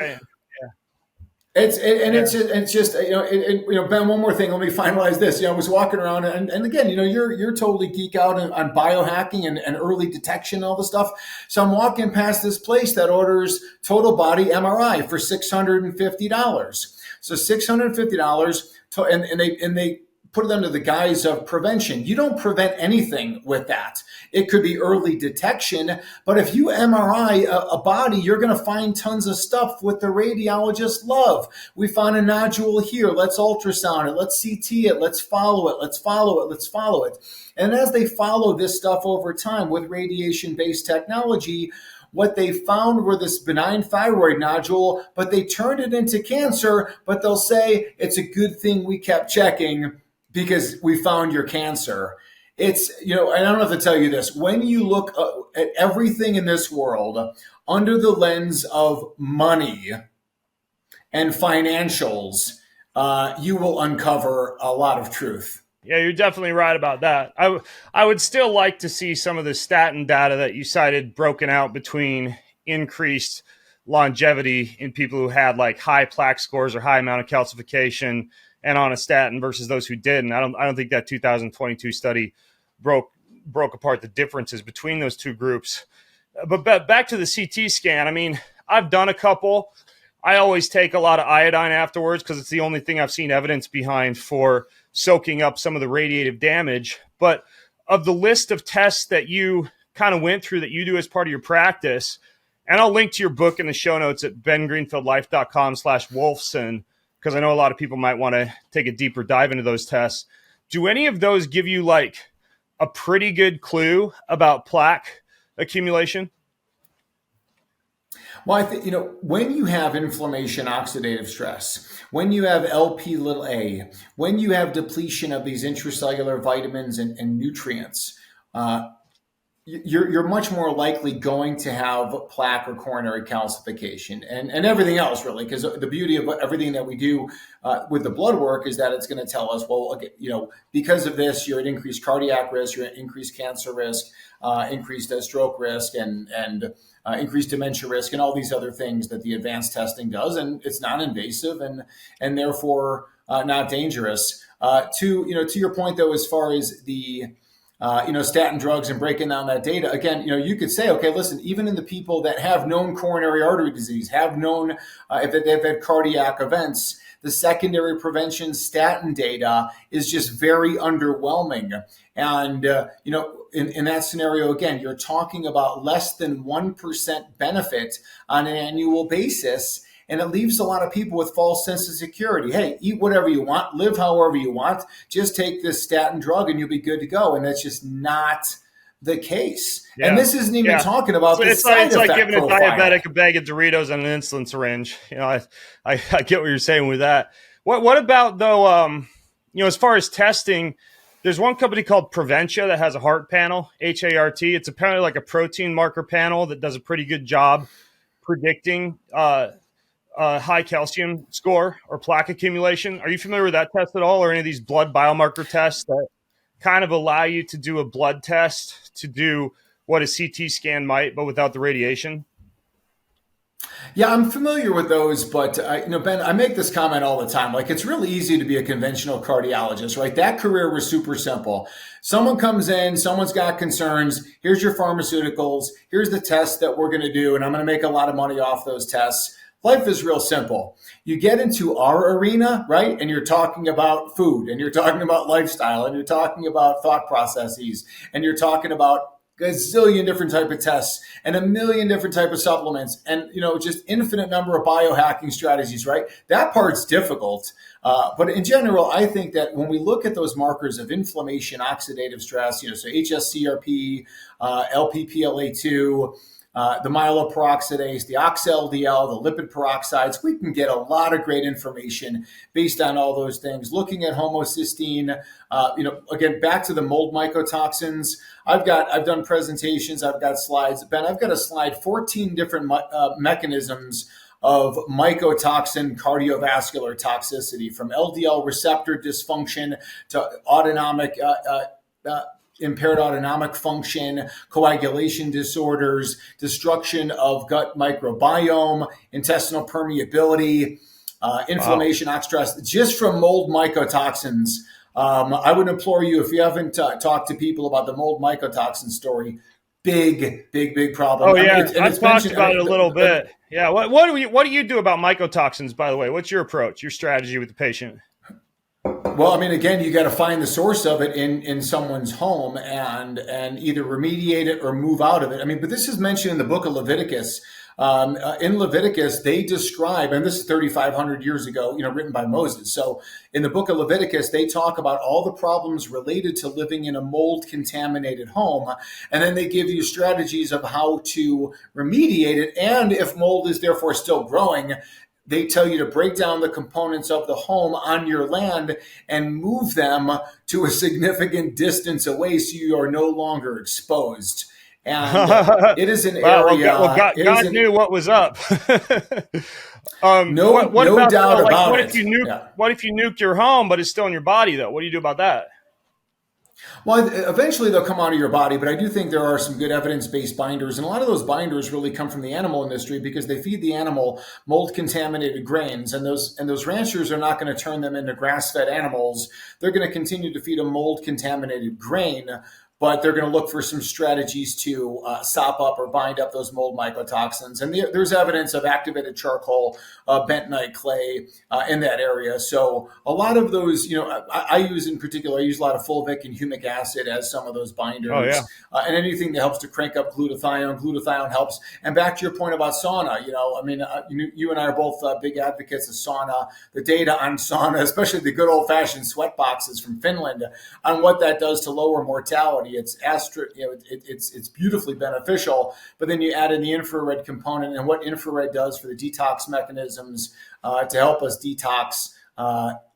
It's just Ben, one more thing. Let me finalize this. I was walking around and again, you're totally geek out on biohacking and early detection, all the stuff. So I'm walking past this place that orders total body MRI for $650. So $650, and they put it under the guise of prevention. You don't prevent anything with that. It could be early detection, but if you MRI a body, you're going to find tons of stuff what the radiologists love. We found a nodule here. Let's ultrasound it. Let's CT it. Let's follow it. Let's follow it. Let's follow it. And as they follow this stuff over time with radiation-based technology, what they found were this benign thyroid nodule, but they turned it into cancer, but they'll say it's a good thing we kept checking because we found your cancer. It's, I don't have to tell you this. When you look at everything in this world under the lens of money and financials, you will uncover a lot of truth. Yeah, you're definitely right about that. I would still like to see some of the statin data that you cited broken out between increased longevity in people who had like high plaque scores or high amount of calcification and on a statin versus those who didn't. I don't think that 2022 study broke apart the differences between those two groups. But back to the CT scan. I mean, I've done a couple. I always take a lot of iodine afterwards because it's the only thing I've seen evidence behind for soaking up some of the radiative damage. But of the list of tests that you kind of went through that you do as part of your practice, and I'll link to your book in the show notes at bengreenfieldlife.com/Wolfson, because I know a lot of people might want to take a deeper dive into those tests. Do any of those give you like a pretty good clue about plaque accumulation? Well, I think, when you have inflammation, oxidative stress, when you have Lp(a), when you have depletion of these intracellular vitamins and nutrients, you're much more likely going to have plaque or coronary calcification and everything else, really, because the beauty of everything that we do with the blood work is that it's going to tell us, well, okay, because of this, you're at increased cardiac risk, you're at increased cancer risk, increased stroke risk, and increased dementia risk, and all these other things that the advanced testing does, and it's non-invasive and therefore not dangerous. To your point though, as far as the statin drugs and breaking down that data, again, you could say, okay, listen, even in the people that have known coronary artery disease, have known if they've had cardiac events, the secondary prevention statin data is just very underwhelming. And, in that scenario, again, you're talking about less than 1% benefit on an annual basis. And it leaves a lot of people with false sense of security. Hey, eat whatever you want, live however you want, just take this statin drug and you'll be good to go. And that's just not the case. Yeah. And this isn't even talking about the side effect like giving profile. A diabetic a bag of Doritos and an insulin syringe. I get what you're saying with that. What about though? As far as testing, there's one company called Preventia that has a heart panel, HART. It's apparently like a protein marker panel that does a pretty good job predicting high calcium score or plaque accumulation. Are you familiar with that test at all, or any of these blood biomarker tests that kind of allow you to do a blood test to do what a CT scan might, but without the radiation? Yeah, I'm familiar with those, but Ben, I make this comment all the time. Like, it's really easy to be a conventional cardiologist, right? That career was super simple. Someone comes in, someone's got concerns. Here's your pharmaceuticals. Here's the test that we're going to do, and I'm going to make a lot of money off those tests. Life is real simple. You get into our arena, right? And you're talking about food, and you're talking about lifestyle, and you're talking about thought processes, and you're talking about a zillion different type of tests and a million different type of supplements and, just infinite number of biohacking strategies, right? That part's difficult. But in general, I think that when we look at those markers of inflammation, oxidative stress, so HSCRP, LPPLA2, the myeloperoxidase, the oxLDL, the lipid peroxides, we can get a lot of great information based on all those things. Looking at homocysteine, again, back to the mold mycotoxins. I've done presentations. I've got slides. Ben, I've got a slide, 14 different mechanisms of mycotoxin cardiovascular toxicity, from LDL receptor dysfunction to autonomic impaired autonomic function, coagulation disorders, destruction of gut microbiome, intestinal permeability, inflammation, stress, just from mold mycotoxins. I would implore you, if you haven't talked to people about the mold mycotoxin story, big problem. Oh, yeah. I've talked about it a little bit. Yeah. What do you do about mycotoxins, by the way? What's your approach, your strategy with the patient? Well, I mean, again, you got to find the source of it in someone's home and either remediate it or move out of it. I mean, but this is mentioned in the book of Leviticus. In Leviticus, they describe, and this is 3,500 years ago, written by Moses. So in the book of Leviticus, they talk about all the problems related to living in a mold contaminated home. And then they give you strategies of how to remediate it. And if mold is therefore still growing, they tell you to break down the components of the home on your land and move them to a significant distance away so you are no longer exposed. And it is an area. Well, God knew what was up. No doubt about what it. If you nuke, What if you nuked your home, but it's still in your body, though? What do you do about that? Well, eventually they'll come out of your body, but I do think there are some good evidence-based binders, and a lot of those binders really come from the animal industry because they feed the animal mold-contaminated grains, and those ranchers are not going to turn them into grass-fed animals. They're going to continue to feed a mold-contaminated grain, but they're going to look for some strategies to sop up or bind up those mold mycotoxins. And there's evidence of activated charcoal, bentonite clay in that area. So a lot of those, I use a lot of fulvic and humic acid as some of those binders. Oh, yeah. And anything that helps to crank up glutathione. Glutathione helps. And back to your point about sauna, you and I are both big advocates of sauna. The data on sauna, especially the good old-fashioned sweat boxes from Finland, on what that does to lower mortality. It's beautifully beneficial, but then you add in the infrared component and what infrared does for the detox mechanisms to help us detox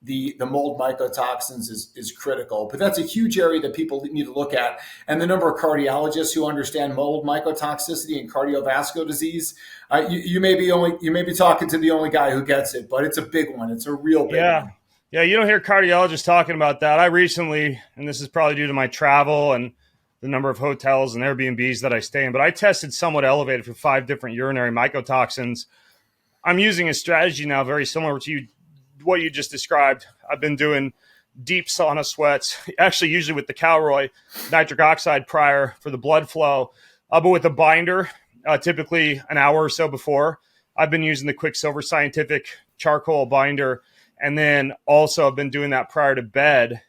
the mold mycotoxins is critical. But that's a huge area that people need to look at. And the number of cardiologists who understand mold mycotoxicity and cardiovascular disease, you may be talking to the only guy who gets it, but it's a big one. It's a real big one. Yeah, you don't hear cardiologists talking about that. I recently, and this is probably due to my travel and the number of hotels and Airbnbs that I stay in, but I tested somewhat elevated for 5 different urinary mycotoxins. I'm using a strategy now very similar to what you just described. I've been doing deep sauna sweats, actually usually with the Calroy nitric oxide prior for the blood flow, but with a binder, typically an hour or so before. I've been using the Quicksilver Scientific charcoal binder. And then also I've been doing that prior to bed,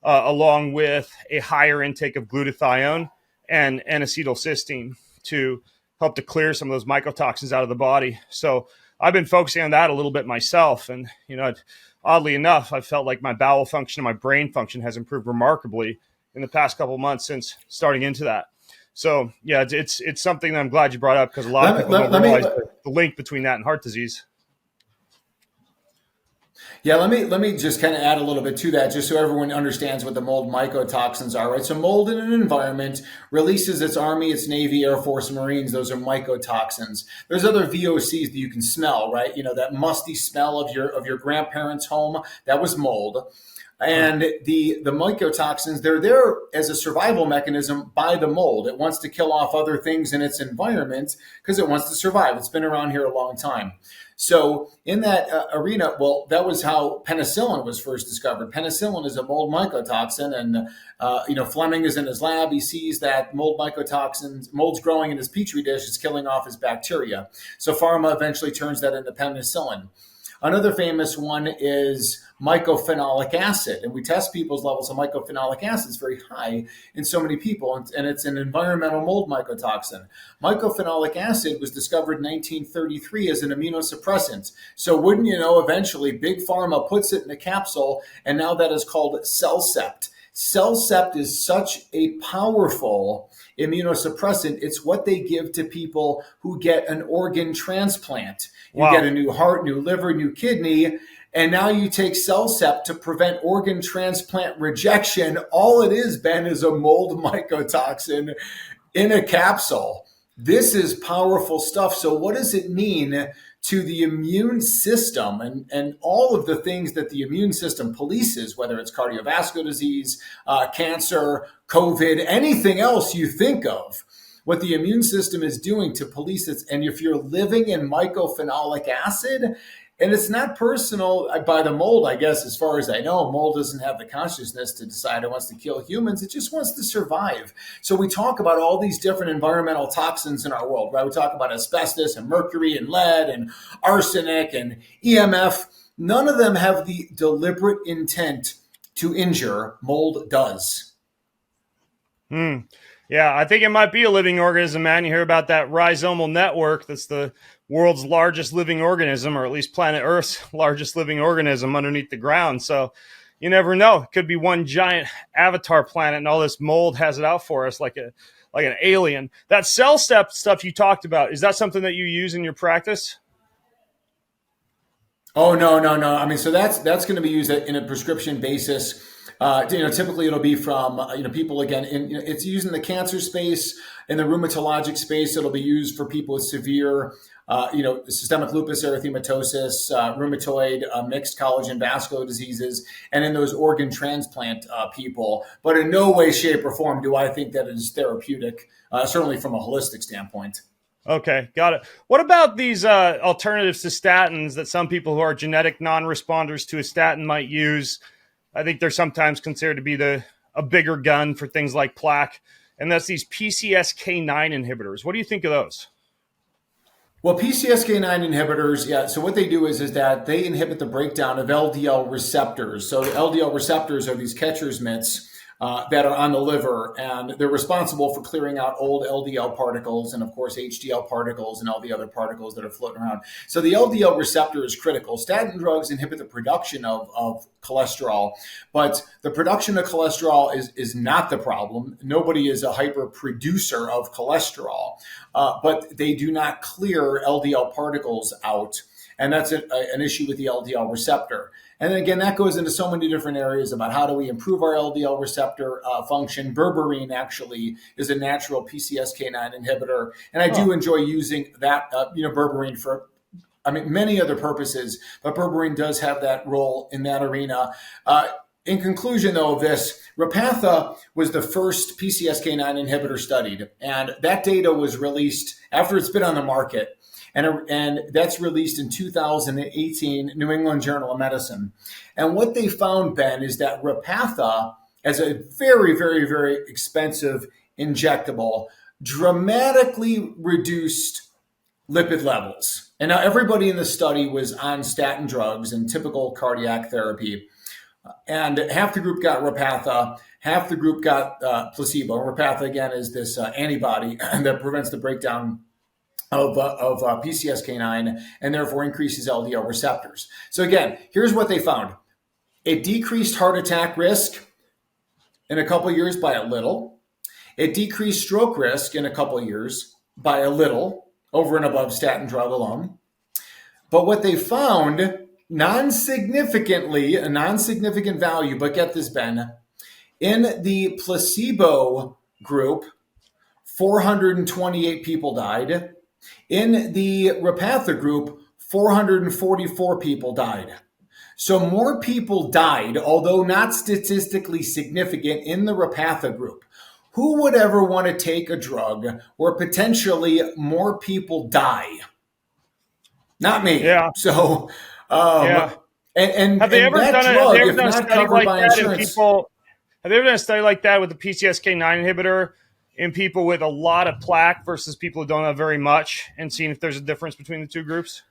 along with a higher intake of glutathione and acetylcysteine to help to clear some of those mycotoxins out of the body. So I've been focusing on that a little bit myself. And, oddly enough, I felt like my bowel function and my brain function has improved remarkably in the past couple of months since starting into that. So, yeah, it's something that I'm glad you brought up because a lot of people don't realize the link between that and heart disease. Yeah, let me just kind of add a little bit to that, just so everyone understands what the mold mycotoxins are, right? So mold in an environment releases its Army, its Navy, Air Force, Marines. Those are mycotoxins. There's other VOCs that you can smell, right? That musty smell of your grandparents' home, that was mold. And the mycotoxins, they're there as a survival mechanism by the mold. It wants to kill off other things in its environment because it wants to survive. It's been around here a long time. So in that arena, well, that was how penicillin was first discovered. Penicillin is a mold mycotoxin, and Fleming is in his lab. He sees that mold mycotoxins, mold's growing in his petri dish, it's killing off his bacteria. So pharma eventually turns that into penicillin. Another famous one is mycophenolic acid, and we test people's levels of mycophenolic acid. It's very high in so many people, and it's an environmental mold mycotoxin. Mycophenolic acid was discovered in 1933 as an immunosuppressant. So wouldn't you know, eventually Big Pharma puts it in a capsule, and now that is called Cellcept. Cellcept is such a powerful immunosuppressant. It's what they give to people who get an organ transplant. You get a new heart, new liver, new kidney, and now you take Cellcept to prevent organ transplant rejection. All it is, Ben, is a mold mycotoxin in a capsule. This is powerful stuff. So what does it mean to the immune system and all of the things that the immune system polices, whether it's cardiovascular disease, cancer, COVID, anything else you think of? What the immune system is doing to police it. And if you're living in mycophenolic acid, and it's not personal by the mold, I guess, as far as I know, mold doesn't have the consciousness to decide it wants to kill humans. It just wants to survive. So we talk about all these different environmental toxins in our world, right? We talk about asbestos and mercury and lead and arsenic and EMF. None of them have the deliberate intent to injure, mold does. Yeah, I think it might be a living organism, man. You hear about that rhizomal network. That's the world's largest living organism, or at least planet Earth's largest living organism underneath the ground. So you never know. It could be one giant avatar planet, and all this mold has it out for us like an alien. That cell step stuff you talked about, is that something that you use in your practice? Oh, no, no, no. I mean, so that's going to be used in a prescription basis. Typically it'll be from people, again, it's used in the cancer space, in the rheumatologic space. It'll be used for people with severe systemic lupus erythematosus, rheumatoid, mixed collagen vascular diseases, and in those organ transplant people. But in no way, shape, or form do I think that it is therapeutic, certainly from a holistic standpoint. Okay, got it. What about these alternatives to statins that some people who are genetic non-responders to a statin might use? I think they're sometimes considered to be a bigger gun for things like plaque, and that's these PCSK9 inhibitors. What do you think of those? Well, PCSK9 inhibitors, yeah. So what they do is that they inhibit the breakdown of LDL receptors. So the LDL receptors are these catcher's mitts that are on the liver, and they're responsible for clearing out old LDL particles and, of course, HDL particles and all the other particles that are floating around. So the LDL receptor is critical. Statin drugs inhibit the production of cholesterol, but the production of cholesterol is not the problem. Nobody is a hyper producer of cholesterol, but they do not clear LDL particles out. And that's an issue with the LDL receptor. And then again, that goes into so many different areas about how do we improve our LDL receptor function. Berberine actually is a natural PCSK9 inhibitor. And I do enjoy using that, berberine for many other purposes, but berberine does have that role in that arena. In conclusion, though, of this, Repatha was the first PCSK9 inhibitor studied. And that data was released after it's been on the market. And that's released in 2018, New England Journal of Medicine. And what they found, Ben, is that Repatha, as a very, very, very expensive injectable, dramatically reduced lipid levels. And now everybody in the study was on statin drugs and typical cardiac therapy. And half the group got Repatha, half the group got placebo. Repatha, again, is this antibody that prevents the breakdown of PCSK9 and therefore increases LDL receptors. So again, here's what they found. It decreased heart attack risk in a couple of years by a little. It decreased stroke risk in a couple of years by a little, over and above statin drug alone. But what they found, non-significantly, a non-significant value, but get this, Ben, in the placebo group, 428 people died. In the Repatha group, 444 people died. So more people died, although not statistically significant, in the Repatha group. Who would ever want to take a drug where potentially more people die? Not me. Yeah. So, and have they ever done a study like that in people? Have they ever done a study like that with the PCSK9 inhibitor in people with a lot of plaque versus people who don't have very much, and seeing if there's a difference between the two groups?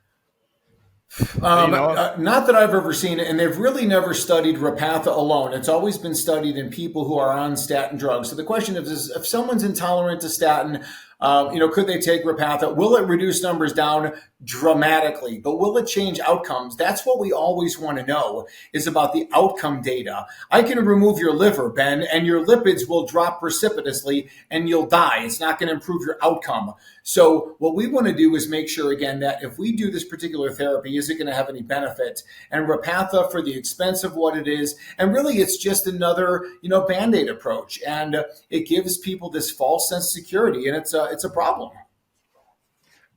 Not that I've ever seen it, and they've really never studied Repatha alone. It's always been studied in people who are on statin drugs. So the question is if someone's intolerant to statin, could they take Repatha? Will it reduce numbers down dramatically? But will it change outcomes? That's what we always want to know, is about the outcome data. I can remove your liver, Ben, and your lipids will drop precipitously and you'll die. It's not going to improve your outcome. So what we want to do is make sure, again, that if we do this particular therapy, is it going to have any benefit? And Repatha, for the expense of what it is, and really it's just another, Band-Aid approach. And it gives people this false sense of security, and it's a problem.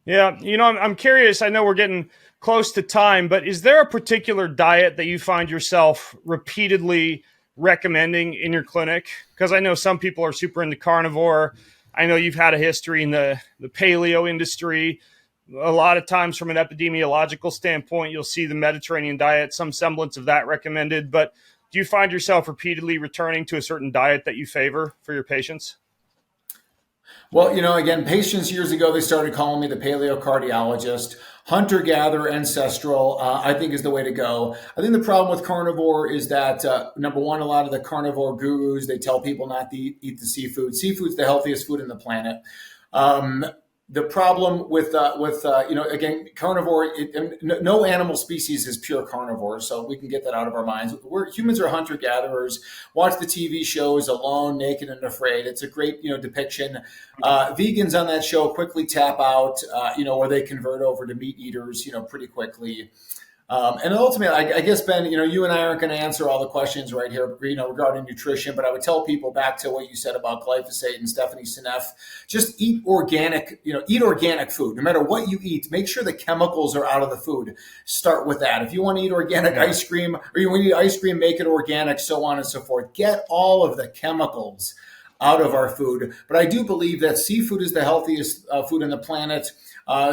Yeah, I'm curious. I know we're getting close to time, but is there a particular diet that you find yourself repeatedly recommending in your clinic? Because I know some people are super into carnivore. I know you've had a history in the paleo industry. A lot of times from an epidemiological standpoint, you'll see the Mediterranean diet, some semblance of that recommended. But do you find yourself repeatedly returning to a certain diet that you favor for your patients? Well, again, patients years ago, they started calling me the paleocardiologist. hunter-gatherer ancestral, I think is the way to go. I think the problem with carnivore is that, number one, a lot of the carnivore gurus, they tell people not to eat the seafood. Seafood's the healthiest food on the planet. The problem with again, carnivore, no animal species is pure carnivore, so we can get that out of our minds. Humans are hunter-gatherers. Watch the TV shows Alone, Naked, and Afraid. It's a great, depiction. Vegans on that show quickly tap out, or they convert over to meat eaters, pretty quickly. And ultimately, I guess, Ben, you and I aren't going to answer all the questions right here, regarding nutrition, but I would tell people back to what you said about glyphosate and Stephanie Seneff, just eat organic, eat organic food. No matter what you eat, make sure the chemicals are out of the food. Start with that. If you want to eat organic ice cream, or you want to eat ice cream, make it organic, so on and so forth. Get all of the chemicals out of our food. But I do believe that seafood is the healthiest food on the planet,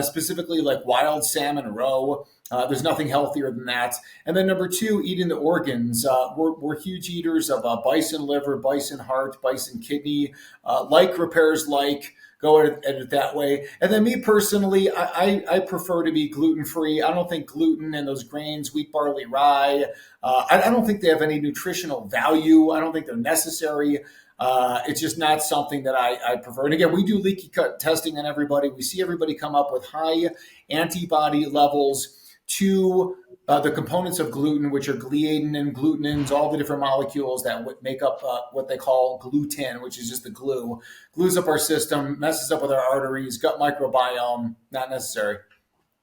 specifically like wild salmon roe. There's nothing healthier than that. And then number two, eating the organs. We're huge eaters of bison liver, bison heart, bison kidney, like repairs like. Go at it that way. And then me personally, I prefer to be gluten-free. I don't think gluten and those grains, wheat, barley, rye, I don't think they have any nutritional value. I don't think they're necessary. It's just not something that I prefer. And again, we do leaky gut testing on everybody. We see everybody come up with high antibody levels to the components of gluten, which are gliadin and glutenins, all the different molecules that make up what they call gluten, which is just the glue. Glues up our system, messes up with our arteries, gut microbiome, not necessary.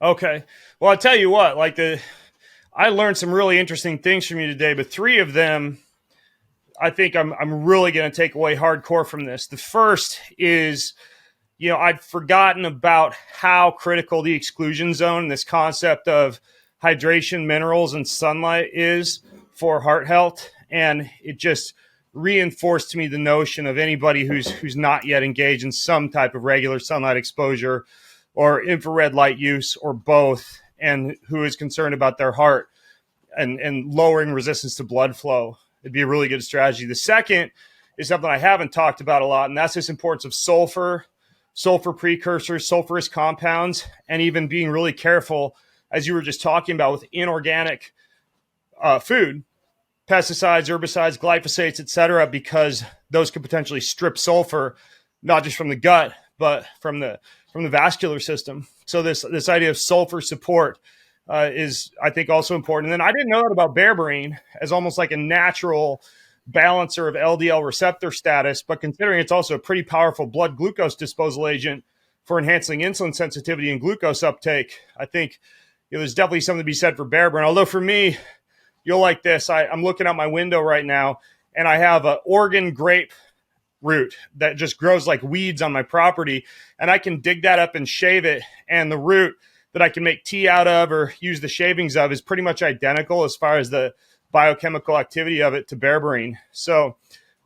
Okay. Well, I'll tell you what, I learned some really interesting things from you today, but three of them I think I'm really going to take away hardcore from this. The first is, I'd forgotten about how critical the exclusion zone, this concept of hydration, minerals, and sunlight is for heart health. And it just reinforced to me the notion of anybody who's not yet engaged in some type of regular sunlight exposure or infrared light use or both, and who is concerned about their heart and lowering resistance to blood flow. It'd be a really good strategy. The second is something I haven't talked about a lot, and that's this importance of sulfur precursors, sulfurous compounds, and even being really careful, as you were just talking about, with inorganic food, pesticides, herbicides, glyphosates, et cetera, because those could potentially strip sulfur, not just from the gut, but from the vascular system. So this idea of sulfur support is, I think, also important. And then I didn't know that about berberine as almost like a natural balancer of LDL receptor status, but considering it's also a pretty powerful blood glucose disposal agent for enhancing insulin sensitivity and glucose uptake, I think there's definitely something to be said for berberine. Although for me, you'll like this. I'm looking out my window right now, and I have an Oregon grape root that just grows like weeds on my property, and I can dig that up and shave it, and the root that I can make tea out of or use the shavings of is pretty much identical as far as the biochemical activity of it to berberine. So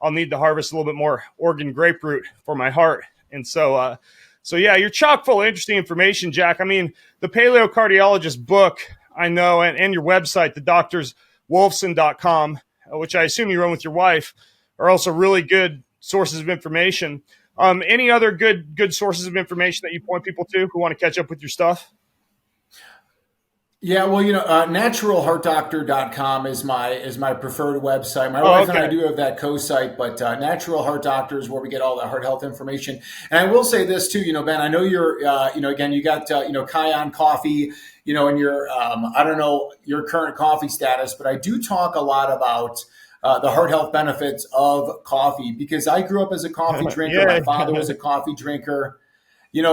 I'll need to harvest a little bit more Oregon grapefruit for my heart. And so yeah, you're chock full of interesting information, Jack. I mean, the paleocardiologist book, I know, and your website, the doctors Wolfson.com, which I assume you run with your wife, are also really good sources of information. Any other good sources of information that you point people to who want to catch up with your stuff? Yeah, well, naturalheartdoctor.com is my preferred website. My wife and I do have that co-site, but Natural Heart Doctor is where we get all the heart health information. And I will say this too, Ben, I know you're, again, you got, Kion Coffee, and your, I don't know your current coffee status, but I do talk a lot about the heart health benefits of coffee, because I grew up as a coffee drinker. Yeah. My father was a coffee drinker.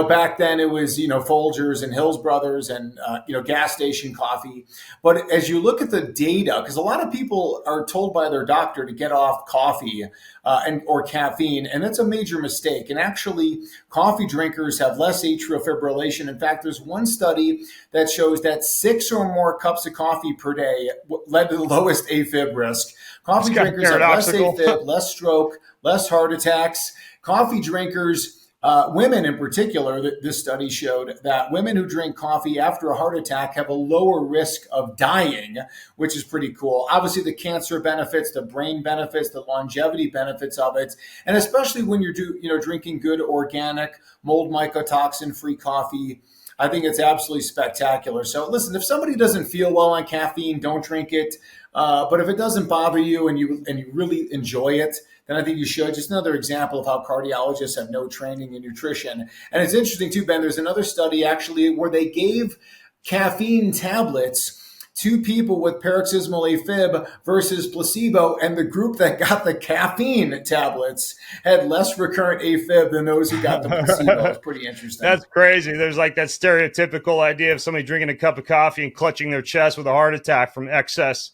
Back then it was, Folgers and Hills Brothers and, gas station coffee. But as you look at the data, because a lot of people are told by their doctor to get off coffee or caffeine, and that's a major mistake. And actually, coffee drinkers have less atrial fibrillation. In fact, there's one study that shows that 6 or more cups of coffee per day led to the lowest AFib risk. Coffee drinkers have less AFib, less stroke, less heart attacks. Coffee drinkers, women in particular, this study showed that women who drink coffee after a heart attack have a lower risk of dying, which is pretty cool. Obviously, the cancer benefits, the brain benefits, the longevity benefits of it, and especially when you're drinking good organic, mold mycotoxin-free coffee. I think it's absolutely spectacular. So listen, if somebody doesn't feel well on caffeine, don't drink it. But if it doesn't bother you and you really enjoy it, then I think you should. Just another example of how cardiologists have no training in nutrition. And it's interesting too, Ben, there's another study actually where they gave caffeine tablets to people with paroxysmal AFib versus placebo, and the group that got the caffeine tablets had less recurrent AFib than those who got the placebo. It's pretty interesting. That's crazy. There's like that stereotypical idea of somebody drinking a cup of coffee and clutching their chest with a heart attack from excess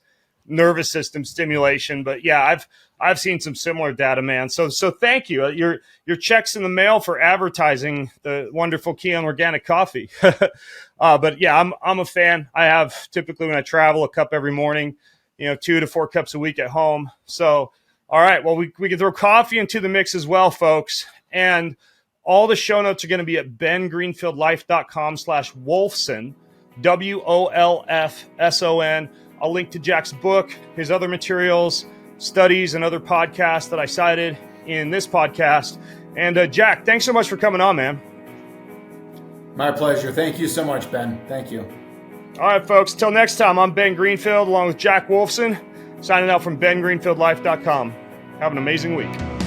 nervous system stimulation. But yeah, I've seen some similar data, man. So thank you. Your check's in the mail for advertising the wonderful Kion organic coffee. But yeah, I'm a fan. I have typically when I travel a cup every morning, 2 to 4 cups a week at home. So, all right, well, we can throw coffee into the mix as well, folks. And all the show notes are going to be at bengreenfieldlife.com/Wolfson, WOLFSON. I'll link to Jack's book, his other materials, studies, and other podcasts that I cited in this podcast. And Jack, thanks so much for coming on, man. My pleasure. Thank you so much, Ben. Thank you. All right, folks. Till next time, I'm Ben Greenfield along with Jack Wolfson, signing out from bengreenfieldlife.com. Have an amazing week.